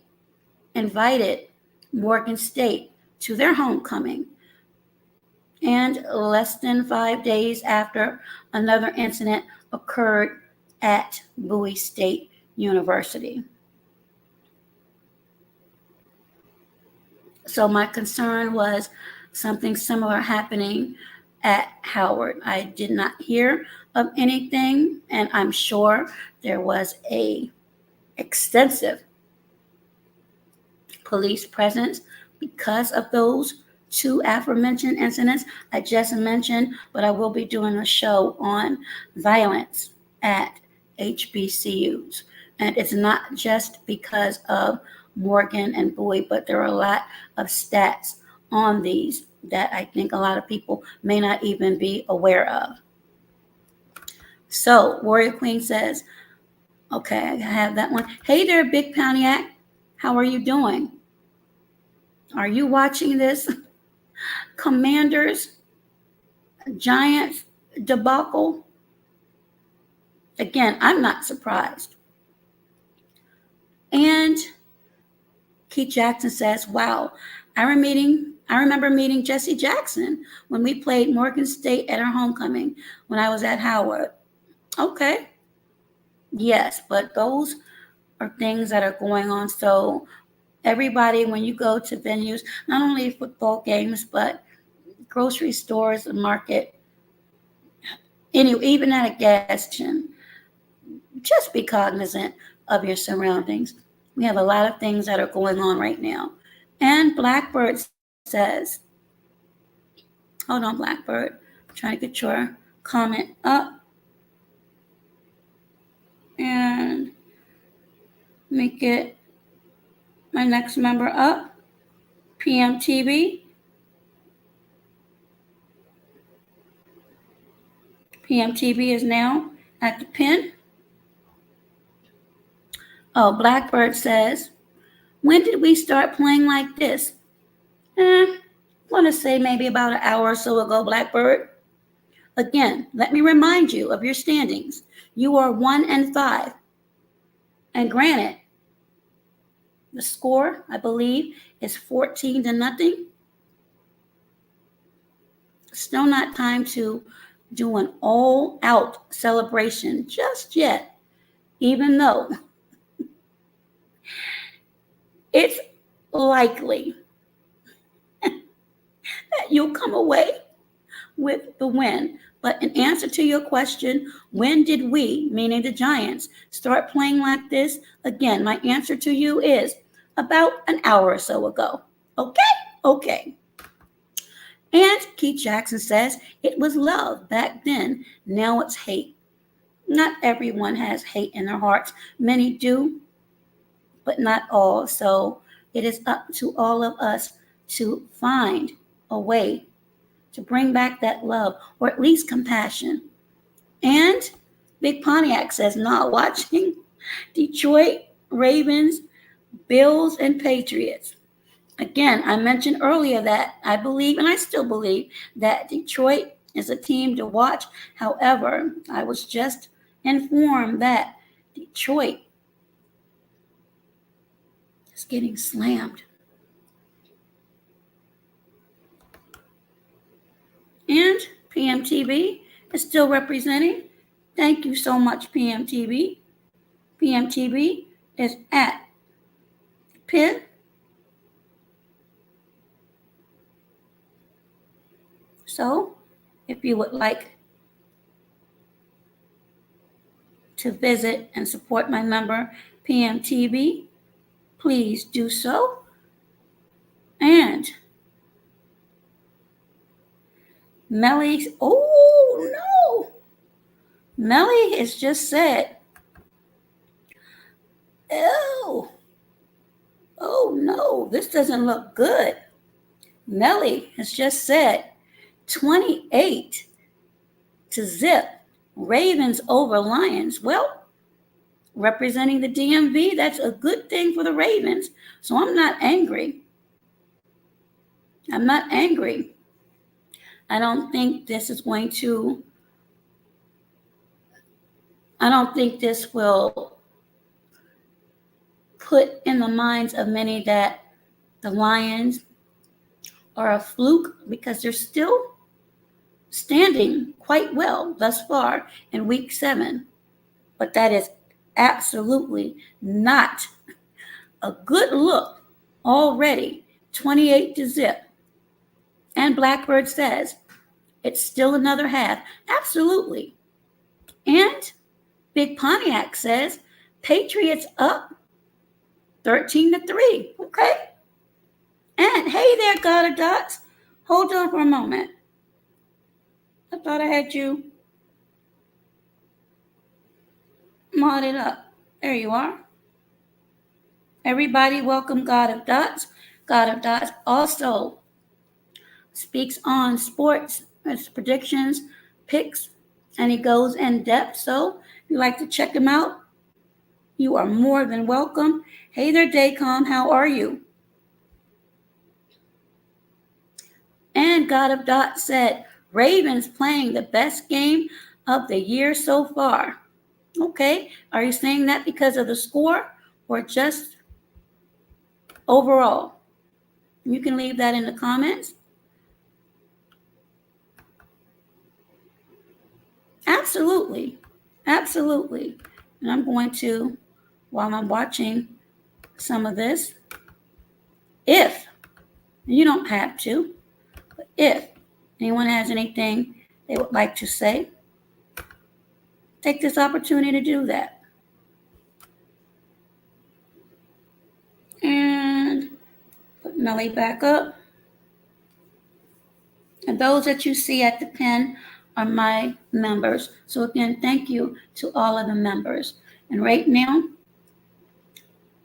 invited Morgan State to their homecoming. And less than 5 days after, another incident occurred at Bowie State University. So my concern was something similar happening at Howard. I did not hear of anything, and I'm sure there was a extensive police presence because of those two aforementioned incidents I just mentioned, but I will be doing a show on violence at HBCUs. And it's not just because of Morgan and Bowie, but there are a lot of stats on these that I think a lot of people may not even be aware of. So Warrior Queen says, okay, I have that one. Hey there, Big Pontiac. How are you doing? Are you watching this Commanders Giants debacle? Again, I'm not surprised. And Keith Jackson says, wow, I remember meeting Jesse Jackson when we played Morgan State at our homecoming when I was at Howard. Okay. Yes, but those are things that are going on. So everybody, when you go to venues, not only football games, but grocery stores, the market, even at a gas station, just be cognizant of your surroundings. We have a lot of things that are going on right now. And Blackbird says, hold on, Blackbird, I'm trying to get your comment up. And make it my next member up, PMTV. PMTV is now at the pin. Oh, Blackbird says, when did we start playing like this? I want to say maybe about an hour or so ago, Blackbird. Again, let me remind you of your standings. You are 1-5. And granted, the score, I believe, is 14-0. Still not time to do an all-out celebration just yet, even though it's likely that you'll come away with the win. But in answer to your question, when did we, meaning the Giants, start playing like this? Again, my answer to you is about an hour or so ago. Okay? Okay. And Keith Jackson says it was love back then. Now it's hate. Not everyone has hate in their hearts. Many do, but not all. So it is up to all of us to find a way to bring back that love or at least compassion. And Big Pontiac says, not watching Detroit Ravens, Bills, and Patriots. Again, I mentioned earlier that I believe, and I still believe, that Detroit is a team to watch. However, I was just informed that Detroit is getting slammed. And PMTV is still representing. Thank you so much, PMTV. PMTV is at Pitt. So, if you would like to visit and support my member, PMTV, please do so. And Melly, oh no, Melly has just said, oh no, this doesn't look good. Melly has just said 28-0 Ravens over Lions. Well, representing the DMV, that's a good thing for the Ravens. So I'm not angry. I'm not angry. I don't think this will put in the minds of many that the Lions are a fluke, because they're still standing quite well thus far in week 7. But that is absolutely not a good look already, 28-0. And Blackbird says it's still another half. Absolutely. And Big Pontiac says Patriots up 13-3. Okay. And hey there, God of Dots. Hold on for a moment. I thought I had you modded up. There you are. Everybody, welcome God of Dots. God of Dots also speaks on sports, predictions, picks, and he goes in depth. So if you'd like to check him out, you are more than welcome. Hey there, Daycom, how are you? And God of Dots said, Ravens playing the best game of the year so far. Okay, are you saying that because of the score or just overall? You can leave that in the comments. Absolutely. Absolutely. And I'm going to, while I'm watching some of this, if, you don't have to, but if anyone has anything they would like to say, take this opportunity to do that. And put Melly back up. And those that you see at the pen are my members. So again, thank you to all of the members. And right now,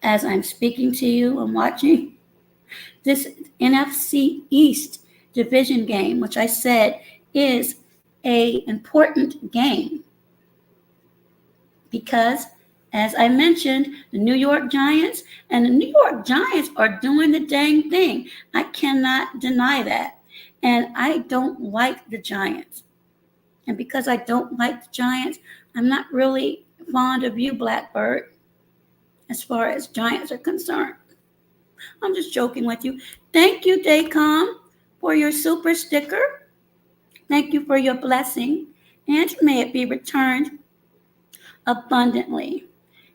as I'm speaking to you and watching this NFC East division game, which I said is an important game, because as I mentioned, the New York Giants are doing the dang thing. I cannot deny that. And I don't like the Giants. And because I don't like the Giants, I'm not really fond of you, Blackbird, as far as Giants are concerned. I'm just joking with you. Thank you, Daycom, for your super sticker. Thank you for your blessing, and may it be returned abundantly.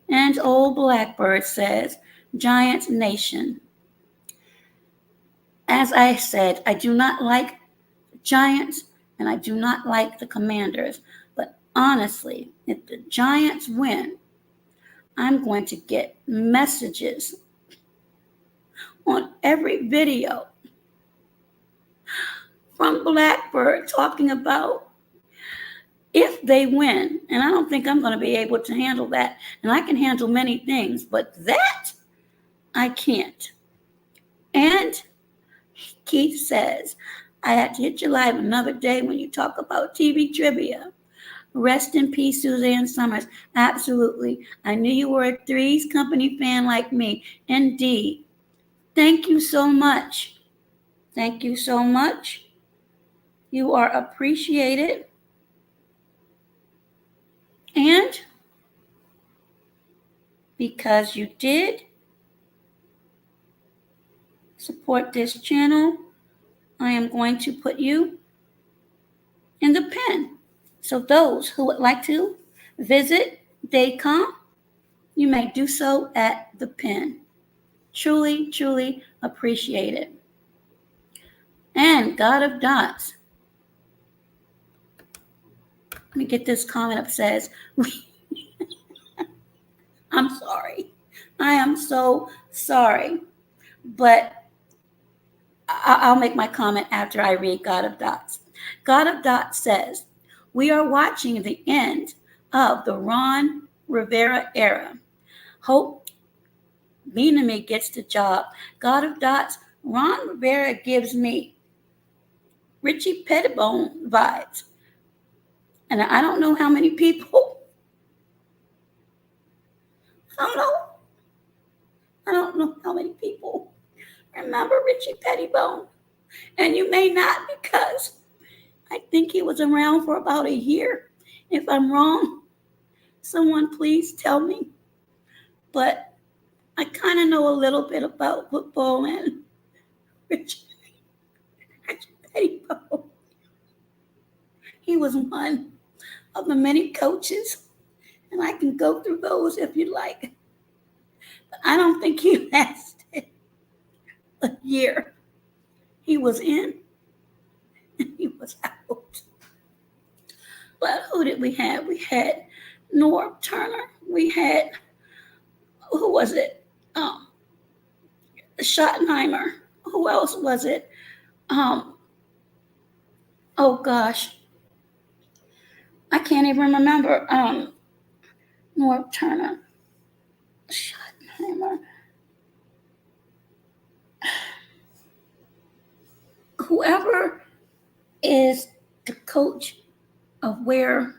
And old Blackbird says, Giants Nation. As I said, I do not like the Giants and I do not like the Commanders. But honestly, if the Giants win, I'm going to get messages on every video from Blackbird talking about if they win. And I don't think I'm going to be able to handle that. And I can handle many things, but that I can't. And Keith says, I had to hit you live another day when you talk about TV trivia. Rest in peace, Suzanne Summers. Absolutely. I knew you were a Three's Company fan like me. Indeed. Thank you so much. Thank you so much. You are appreciated. And because you did support this channel, I am going to put you in the pen. So those who would like to visit Daycom, you may do so at the pen. Truly, truly appreciate it. And God of Dots. Let me get this comment up. Says, I'm sorry. I am so sorry. But I'll make my comment after I read God of Dots. God of Dots says, we are watching the end of the Ron Rivera era. Hope Benamy gets the job. God of Dots, Ron Rivera gives me Richie Pettibone vibes. And I don't know how many people, I don't know how many people remember Richie Pettibone. And you may not, because I think he was around for about a year. If I'm wrong, someone please tell me. But I kind of know a little bit about football and Richie Pettibone. He was one of the many coaches, and I can go through those if you like. But I don't think he lasted a year. He was in and he was out. But who did we have? We had Norv Turner. We had, who was it? Schottenheimer. Who else was it? Oh gosh. I can't even remember. Norv Turner. Schottenheimer. Whoever is the coach of where,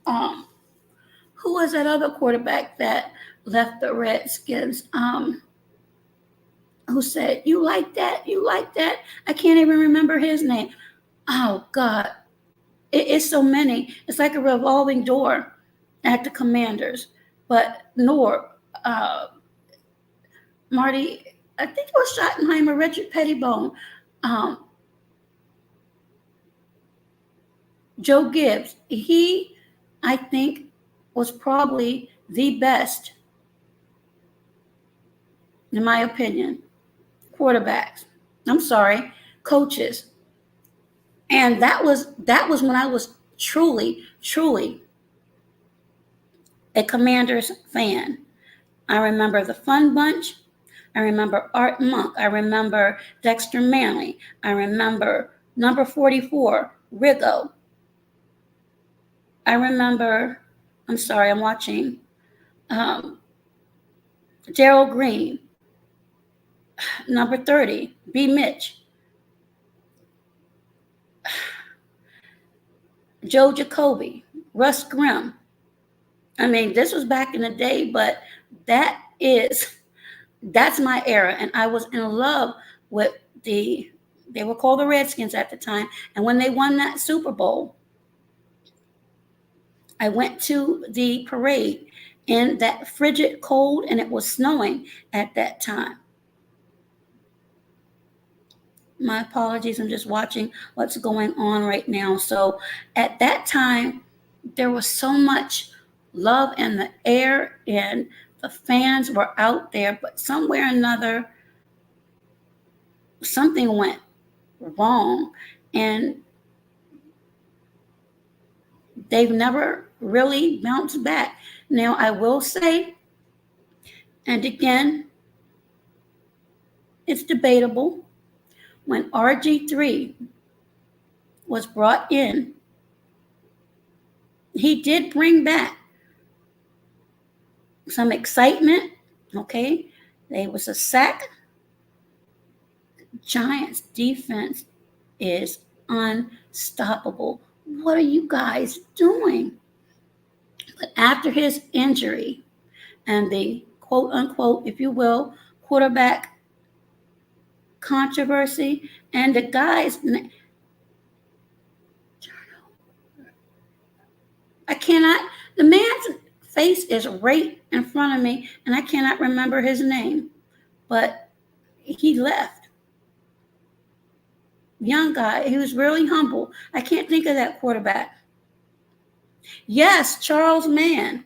who was that other quarterback that left the Redskins? Who said, you like that? You like that? I can't even remember his name. Oh, God. It's so many. It's like a revolving door at the Commanders. But Marty, I think it was Schottenheimer, Richard Pettibone, Joe Gibbs. He, I think, was probably the best, in my opinion, quarterbacks. I'm sorry, coaches. And that was when I was truly, truly a Commanders fan. I remember the Fun Bunch. I remember Art Monk. I remember Dexter Manley. I remember number 44, Riggo. I remember, I'm sorry, I'm watching Darryl Green. Number 30, B. Mitch. Joe Jacoby, Russ Grimm. I mean, this was back in the day, but that's my era. And I was in love with they were called the Redskins at the time. And when they won that Super Bowl, I went to the parade in that frigid cold, and it was snowing at that time. My apologies, I'm just watching what's going on right now. So at that time, there was so much love in the air, and the fans were out there, but somewhere or another, something went wrong, and they've never really bounced back. Now, I will say, and again, it's debatable, when RG3 was brought in, he did bring back some excitement. Okay, there was a sack. Giants defense is unstoppable. What are you guys doing? But after his injury and the quote unquote, if you will, quarterback controversy, and the guys, I cannot, the man's face is right in front of me, and I cannot remember his name, but he left. Young guy, he was really humble. I can't think of that quarterback. Yes, Charles Mann.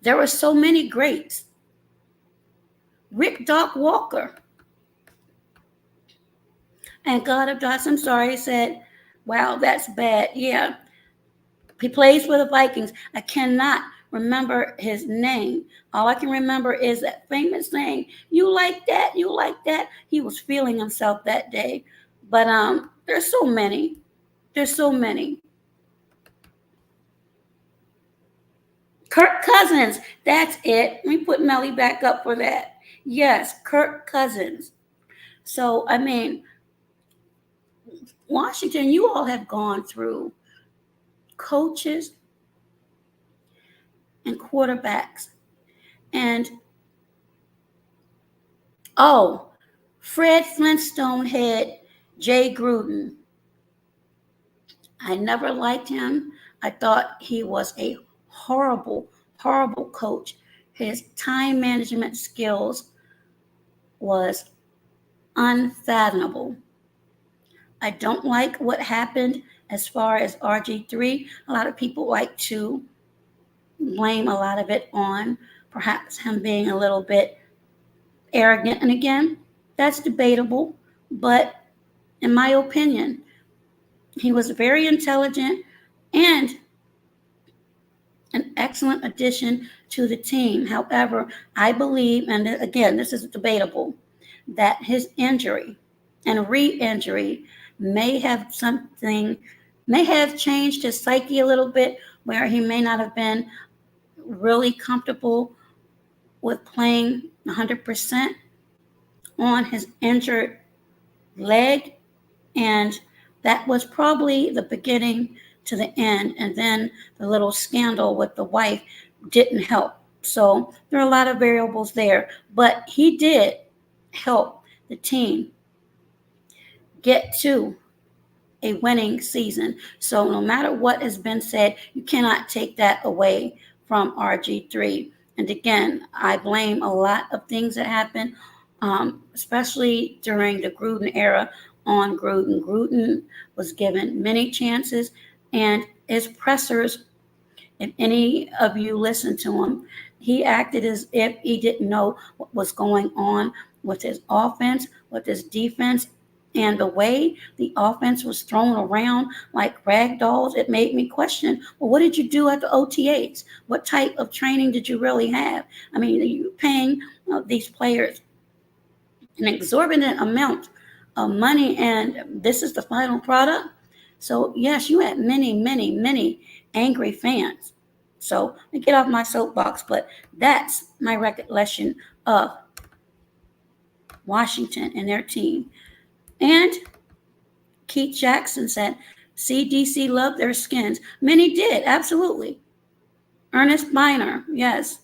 There were so many greats. Rick Doc Walker. And God of Dots, I'm sorry, said, wow, that's bad. Yeah. He plays for the Vikings. I cannot remember his name. All I can remember is that famous saying, you like that, you like that. He was feeling himself that day. But there's so many. There's so many. Kirk Cousins, that's it. Let me put Melly back up for that. Yes, Kirk Cousins. So, I mean, Washington, you all have gone through coaches and quarterbacks. And, oh, Fred Flintstone head Jay Gruden. I never liked him. I thought he was a horrible, horrible coach. His time management skills was unfathomable. I don't like what happened as far as RG3. A lot of people like to blame a lot of it on perhaps him being a little bit arrogant. And again, that's debatable. But in my opinion, he was very intelligent and an excellent addition to the team. However, I believe, and again, this is debatable, that his injury and re-injury may have changed his psyche a little bit, where he may not have been really comfortable with playing 100% on his injured leg. And that was probably the beginning to the end. And then the little scandal with the wife didn't help. So there are a lot of variables there. But he did help the team get to a winning season. So no matter what has been said, you cannot take that away from RG3. And again, I blame a lot of things that happened, especially during the Gruden era, on Gruden. Gruden was given many chances, and his pressers, if any of you listened to him, he acted as if he didn't know what was going on with his offense, with his defense, and the way the offense was thrown around like rag dolls. It made me question, well, what did you do at the OTAs? What type of training did you really have? I mean, you're paying these players an exorbitant amount of money, and this is the final product. So, yes, you had many, many, many angry fans. So, I get off my soapbox, but that's my recollection of Washington and their team. And Keith Jackson said, CDC loved their skins. Many did, absolutely. Ernest Miner, yes.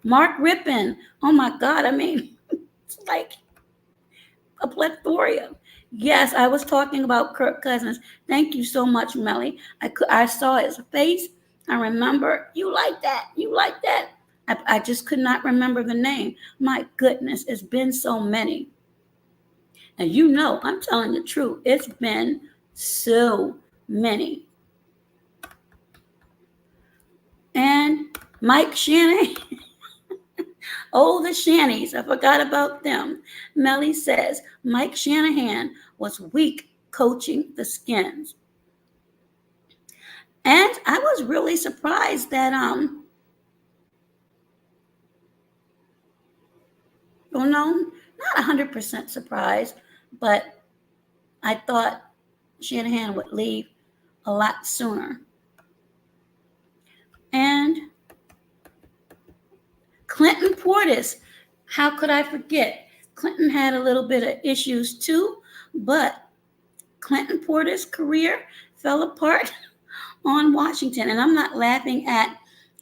Mark Rippon, oh my God, I mean, it's like a plethora. Yes, I was talking about Kirk Cousins. Thank you so much, Melly. I saw his face. I remember, you like that, you like that. I just could not remember the name. My goodness, it's been so many. And you know, I'm telling the truth, it's been so many. And Mike Shanahan. Oh, the Shannies, I forgot about them. Melly says Mike Shanahan was weak coaching the Skins. And I was really surprised that, well, no, not 100% surprised, but I thought Shanahan would leave a lot sooner. And Clinton Portis, how could I forget? Clinton had a little bit of issues too, but Clinton Portis' career fell apart on Washington. And I'm not laughing at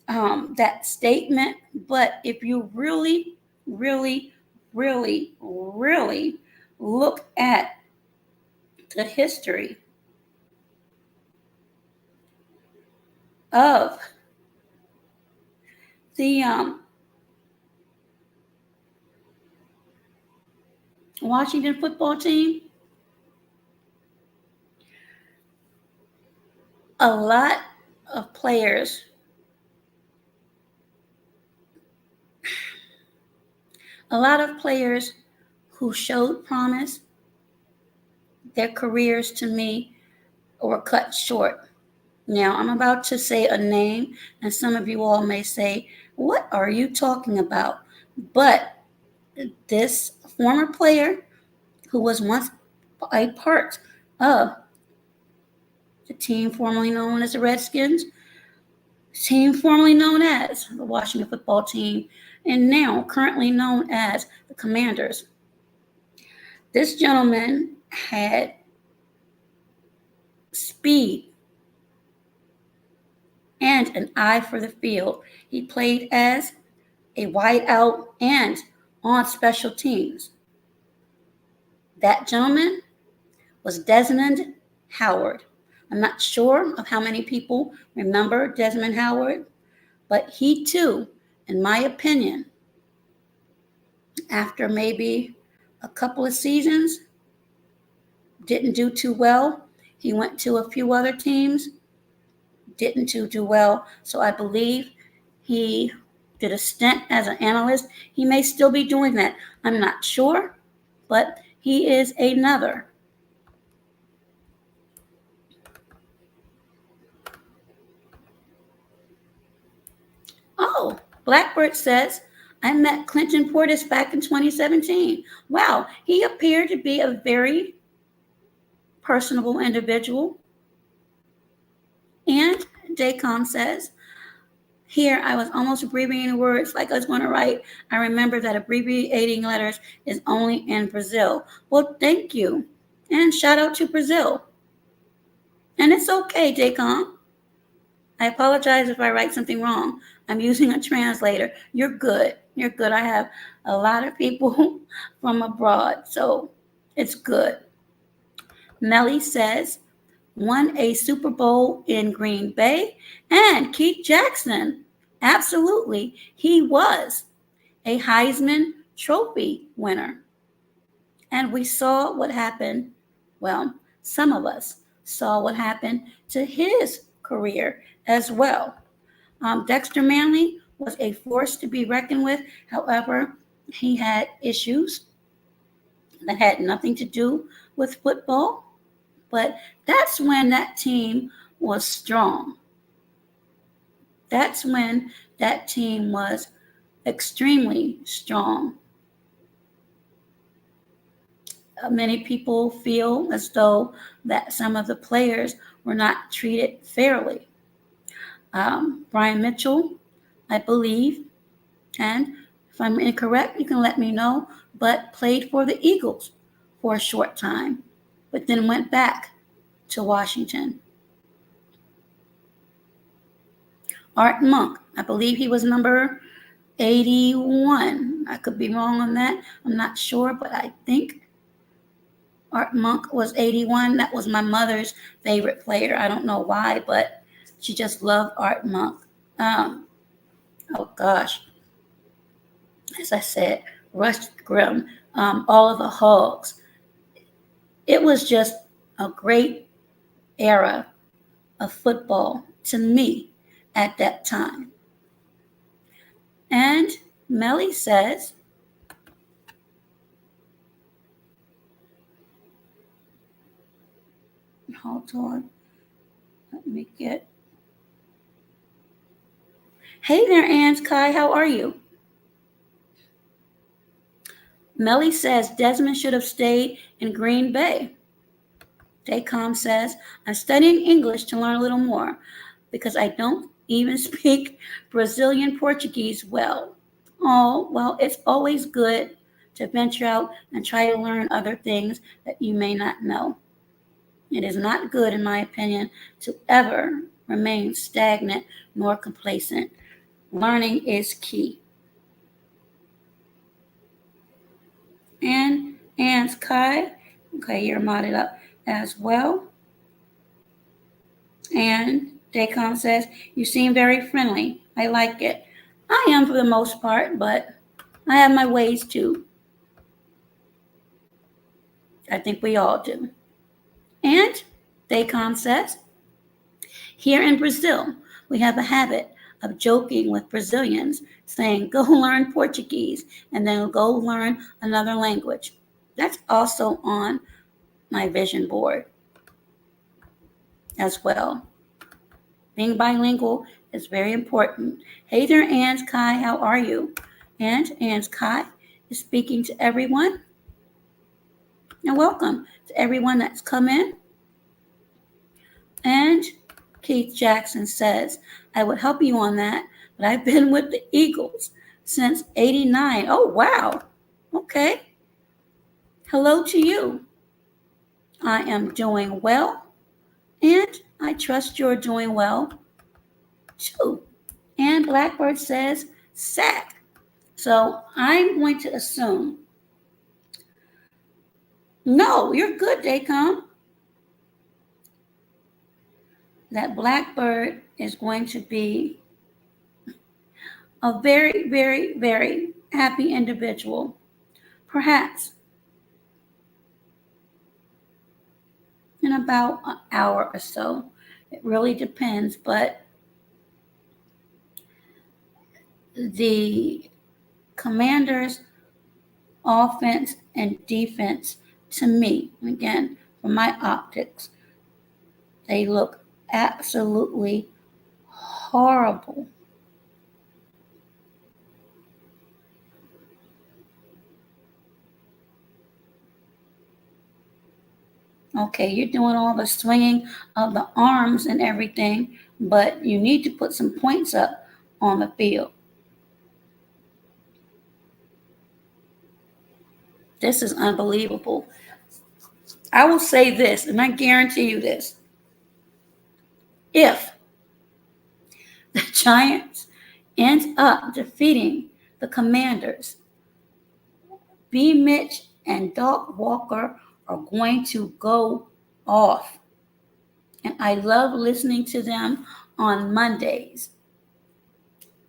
that statement, but if you really, really, really, really look at the history of the Washington football team, a lot of players who showed promise, their careers to me were cut short. Now, I'm about to say a name, and some of you all may say, "What are you talking about?" But this former player who was once a part of the team formerly known as the Redskins, team formerly known as the Washington football team, and now currently known as the Commanders. This gentleman had speed and an eye for the field. He played as a wideout and on special teams. That gentleman was Desmond Howard. I'm not sure of how many people remember Desmond Howard, but he too, in my opinion, after maybe a couple of seasons, didn't do too well. He went to a few other teams, didn't do well. So I believe he did a stint as an analyst. He may still be doing that. I'm not sure, but he is another. Oh, Blackbird says, I met Clinton Portis back in 2017. Wow, he appeared to be a very personable individual. And Dacom says, here I was almost abbreviating words like I was going to write. I remember that abbreviating letters is only in Brazil. Well, thank you. And shout out to Brazil. And it's okay, Dacom. I apologize if I write something wrong. I'm using a translator. You're good. You're good. I have a lot of people from abroad, so it's good. Melly says, won a Super Bowl in Green Bay, and Keith Jackson, absolutely, he was a Heisman Trophy winner. And we saw what happened. Well, some of us saw what happened to his career as well. Dexter Manley was a force to be reckoned with. However, he had issues that had nothing to do with football. But that's when that team was strong. That's when that team was extremely strong. Many people feel as though that some of the players were not treated fairly. Brian Mitchell, I believe, and if I'm incorrect, you can let me know, but played for the Eagles for a short time, but then went back to Washington. Art Monk, I believe he was number 81. I could be wrong on that. I'm not sure, but I think Art Monk was 81. That was my mother's favorite player. I don't know why, but she just loved Art Monk. Oh gosh. As I said, Rush Grimm, all of the Hogs. It was just a great era of football to me at that time. And Melly says, hold on, let me get. Hey there, Ann Kai, how are you? Melly says Desmond should have stayed in Green Bay. Daycom says, I'm studying English to learn a little more because I don't even speak Brazilian Portuguese well. Oh, well, it's always good to venture out and try to learn other things that you may not know. It is not good, in my opinion, to ever remain stagnant nor complacent. Learning is key. And Kai, okay, you're modded up as well. And Daycom says, you seem very friendly. I like it. I am for the most part, but I have my ways too. I think we all do. And Daycom says, here in Brazil, we have a habit of joking with Brazilians, saying, go learn Portuguese, and then go learn another language. That's also on my vision board as well. Being bilingual is very important. Hey there, Anne Kai, how are you? And Anne Kai is speaking to everyone. And welcome to everyone that's come in. And Keith Jackson says, I would help you on that, but I've been with the Eagles since '89. Oh, wow. Okay. Hello to you. I am doing well, and I trust you're doing well too. And Blackbird says, sack. So I'm going to assume, no, you're good, Daycom, that Blackbird is going to be a very, very, very happy individual. Perhaps in about an hour or so. It really depends, but the Commanders' offense and defense, to me, again, from my optics, they look absolutely horrible. Okay, you're doing all the swinging of the arms and everything, but you need to put some points up on the field. This is unbelievable. I will say this, and I guarantee you this. If the Giants end up defeating the Commanders, B. Mitch and Doc Walker are going to go off. And I love listening to them on Mondays.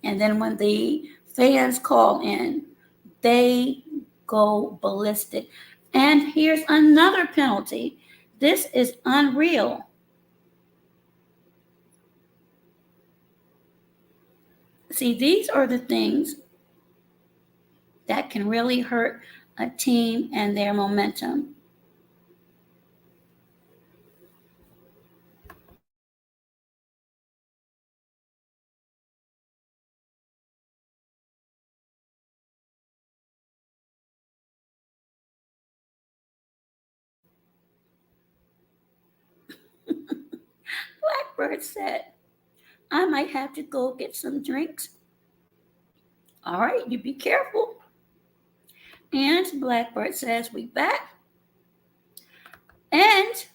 And then when the fans call in, they go ballistic. And here's another penalty. This is unreal. See, these are the things that can really hurt a team and their momentum. Blackbird said, I might have to go get some drinks. All right, you be careful. And Blackbird says, we back. And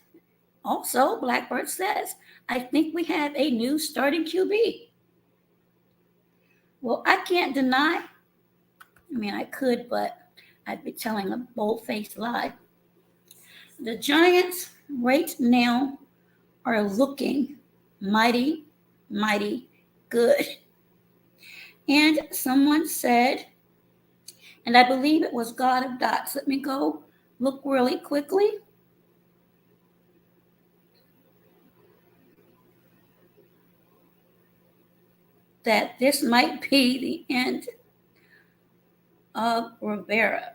also, Blackbird says, I think we have a new starting QB. Well, I can't deny. I mean, I could, but I'd be telling a bold-faced lie. The Giants right now are looking mighty, mighty good. And someone said, and I believe it was God of Dots. Let me go look really quickly. That this might be the end of Rivera.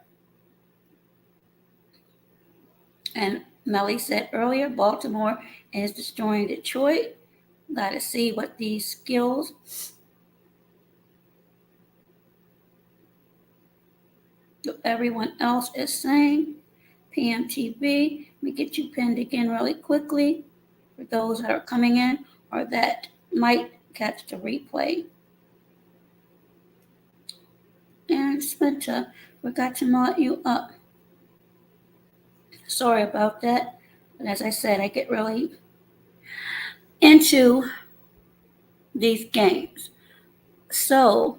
And Melly said earlier, Baltimore is destroying Detroit. Got to see what these skills what everyone else is saying. PMTV, let me get you pinned again really quickly for those that are coming in or that might catch the replay. And Spencer, forgot to mod you up. Sorry about that. But as I said, I get really into these games. So,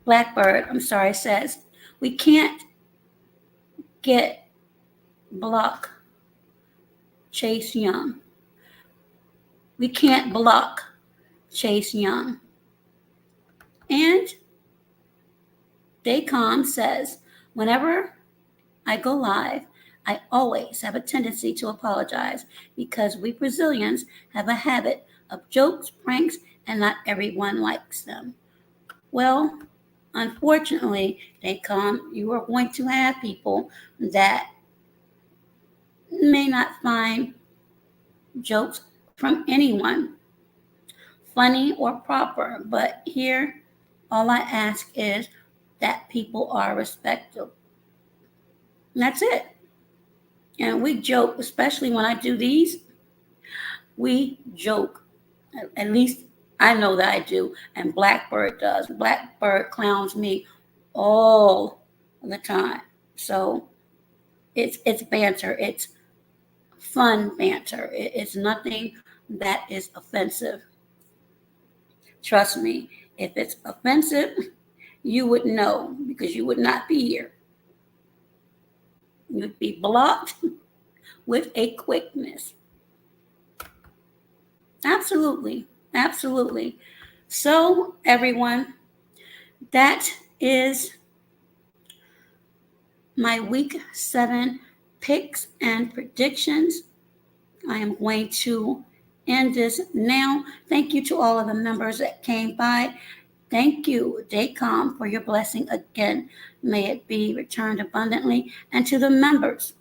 Blackbird, says we can't get block Chase Young. We can't block Chase Young. And Daycom says, whenever I go live, I always have a tendency to apologize because we Brazilians have a habit of jokes, pranks, and not everyone likes them. Well, unfortunately, Daycom, you are going to have people that may not find jokes from anyone funny or proper, but here all I ask is that people are respectful. And that's it. And we joke, especially when I do these, we joke. At least I know that I do, and Blackbird does. Blackbird clowns me all the time. So it's banter. It's fun banter. It's nothing that is offensive. Trust me, if it's offensive, you would know because you would not be here. You'd be blocked with a quickness. Absolutely. Absolutely. So, everyone, that is my week 7 picks and predictions. I am going to end this now. Thank you to all of the members that came by. Thank you, Daycom, for your blessing again. May it be returned abundantly. And to the members,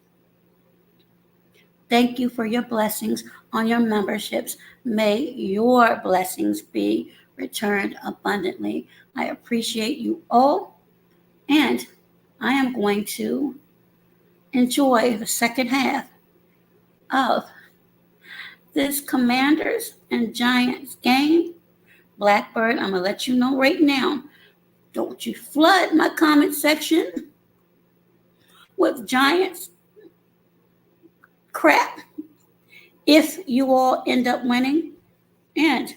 thank you for your blessings on your memberships. May your blessings be returned abundantly. I appreciate you all, and I am going to enjoy the second half of this Commanders and Giants game. Blackbird, I'm going to let you know right now. Don't you flood my comment section with Giants crap if you all end up winning. And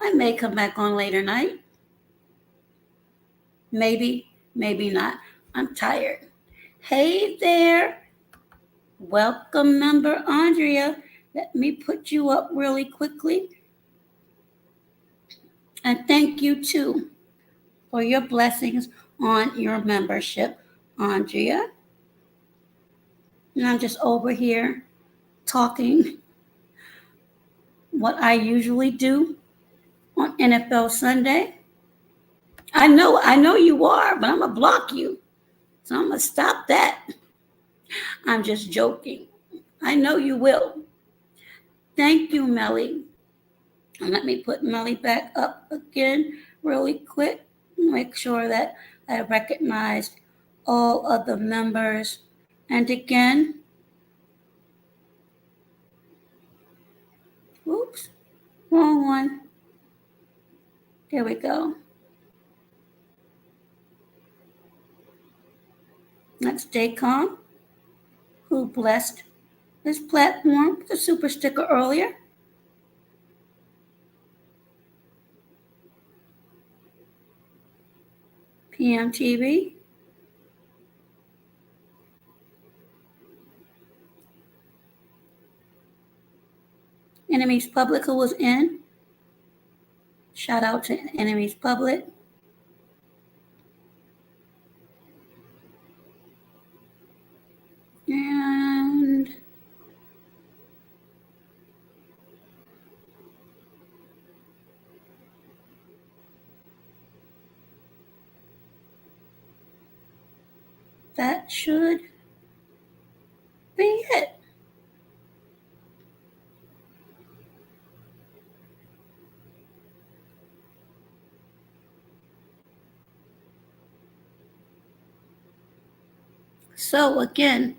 I may come back on later night. Maybe, maybe not. I'm tired. Hey there. Welcome, member Andrea. Let me put you up really quickly. And thank you, too, for your blessings on your membership, Andrea. And I'm just over here talking what I usually do on NFL Sunday. I know you are, but I'm going to block you. So I'm going to stop that. I'm just joking. I know you will. Thank you, Melly. And let me put Melly back up again really quick. Make sure that I recognize all of the members. And again, oops, wrong one. There we go. That's Daycom, who blessed this platform with a super sticker earlier. PMTV. Enemies Public, who was in. Shout out to Enemies Public. And that should be it. So again,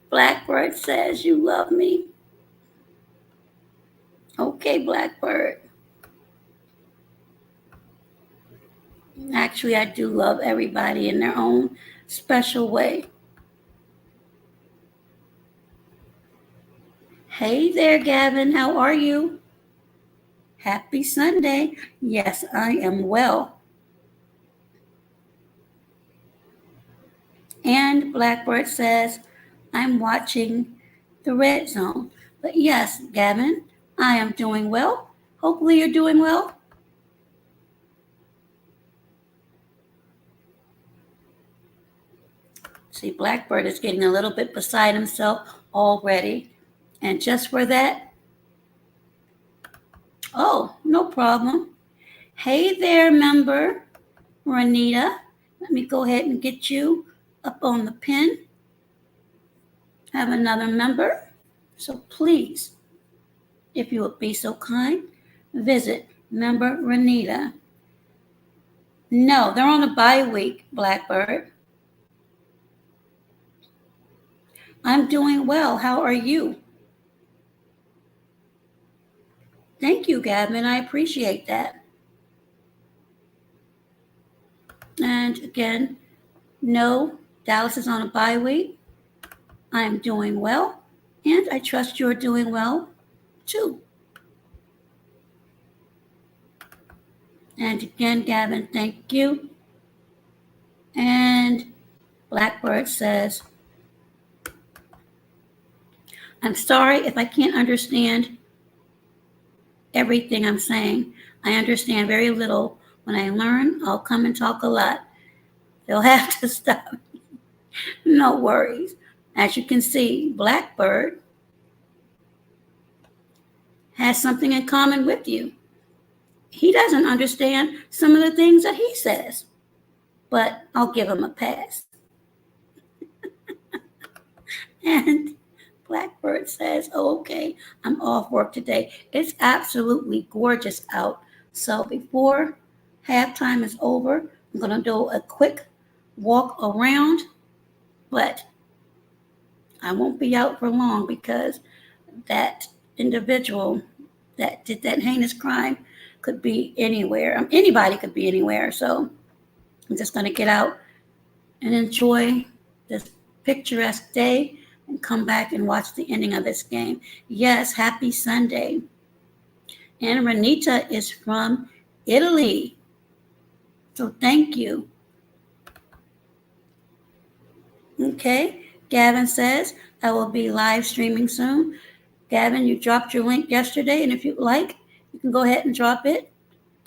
Blackbird says you love me. Okay, Blackbird. Actually, I do love everybody in their own special way. Hey there, Gavin. How are you? Happy Sunday. Yes, I am well. And Blackbird says, I'm watching the Red Zone. But yes, Gavin, I am doing well. Hopefully, you're doing well. See, Blackbird is getting a little bit beside himself already. And just for that, oh, no problem. Hey there, member Renita. Let me go ahead and get you up on the pin. Have another member. So please, if you would be so kind, visit member Renita. No, they're on a bye week, Blackbird. I'm doing well. How are you? Thank you, Gavin. I appreciate that. And again, no, Dallas is on a bye week. I'm doing well, and I trust you're doing well too. And again, Gavin, thank you. And Blackbird says, I'm sorry if I can't understand everything I'm saying. I understand very little. When I learn, I'll come and talk a lot. They'll have to stop. No worries. As you can see, Blackbird has something in common with you. He doesn't understand some of the things that he says, but I'll give him a pass. And Blackbird says, oh, okay, I'm off work today. It's absolutely gorgeous out. So before halftime is over, I'm going to do a quick walk around, but I won't be out for long because that individual that did that heinous crime could be anywhere. Anybody could be anywhere. So I'm just going to get out and enjoy this picturesque day and come back and watch the ending of this game. Yes, happy Sunday. And Renita is from Italy. So thank you. Okay, Gavin says, I will be live streaming soon. Gavin, you dropped your link yesterday, and if you'd like, you can go ahead and drop it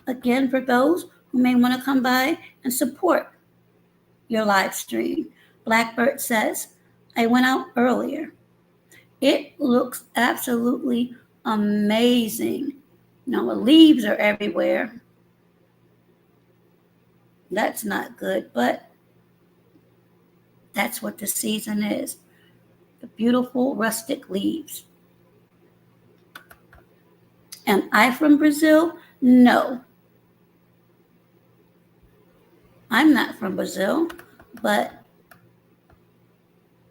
again for those who may want to come by and support your live stream. Blackbird says, I went out earlier. It looks absolutely amazing. Now, the leaves are everywhere. That's not good, but that's what the season is. The beautiful rustic leaves. Am I from Brazil? No. I'm not from Brazil, but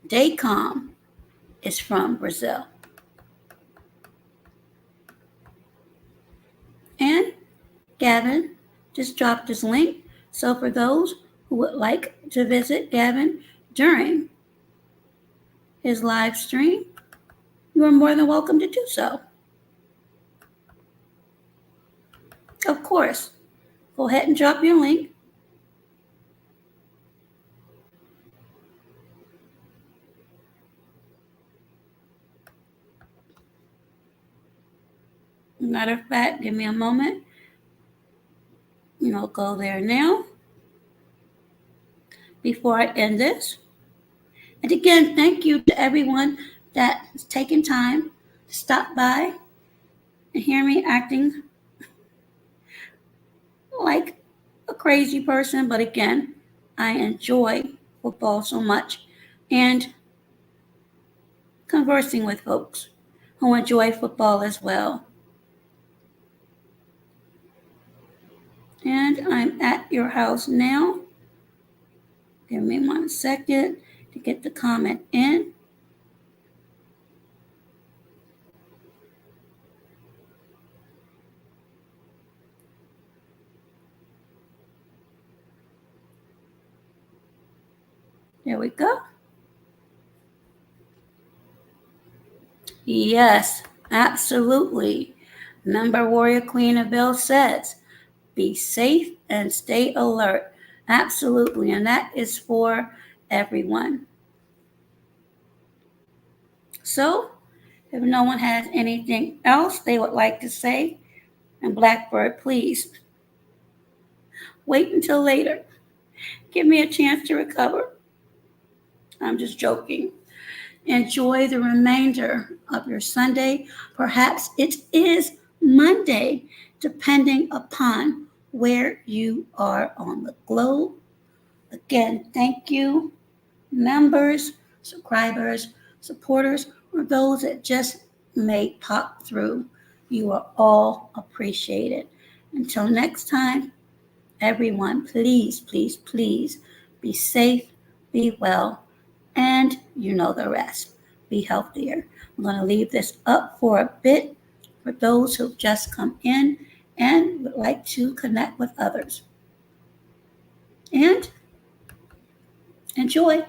Daycom is from Brazil. And Gavin just dropped his link. So for those who would like to visit Gavin during his live stream, you are more than welcome to do so. Of course, go ahead and drop your link. Matter of fact, give me a moment. I'll go there now before I end this. And again, thank you to everyone that has taken time to stop by and hear me acting like a crazy person. But again, I enjoy football so much and conversing with folks who enjoy football as well. And I'm at your house now. Give me 1 second to get the comment in. There we go. Yes, absolutely. Member Warrior Queen of Bill says, be safe and stay alert. Absolutely. And that is for everyone. So, if no one has anything else they would like to say, and Blackbird, please wait until later. Give me a chance to recover. I'm just joking. Enjoy the remainder of your Sunday. Perhaps it is Monday, depending upon where you are on the globe. Again, thank you, members, subscribers, supporters, or those that just may pop through. You are all appreciated. Until next time, everyone, please, please, please be safe, be well, and you know the rest. Be healthier. I'm going to leave this up for a bit for those who've just come in and would like to connect with others. And enjoy.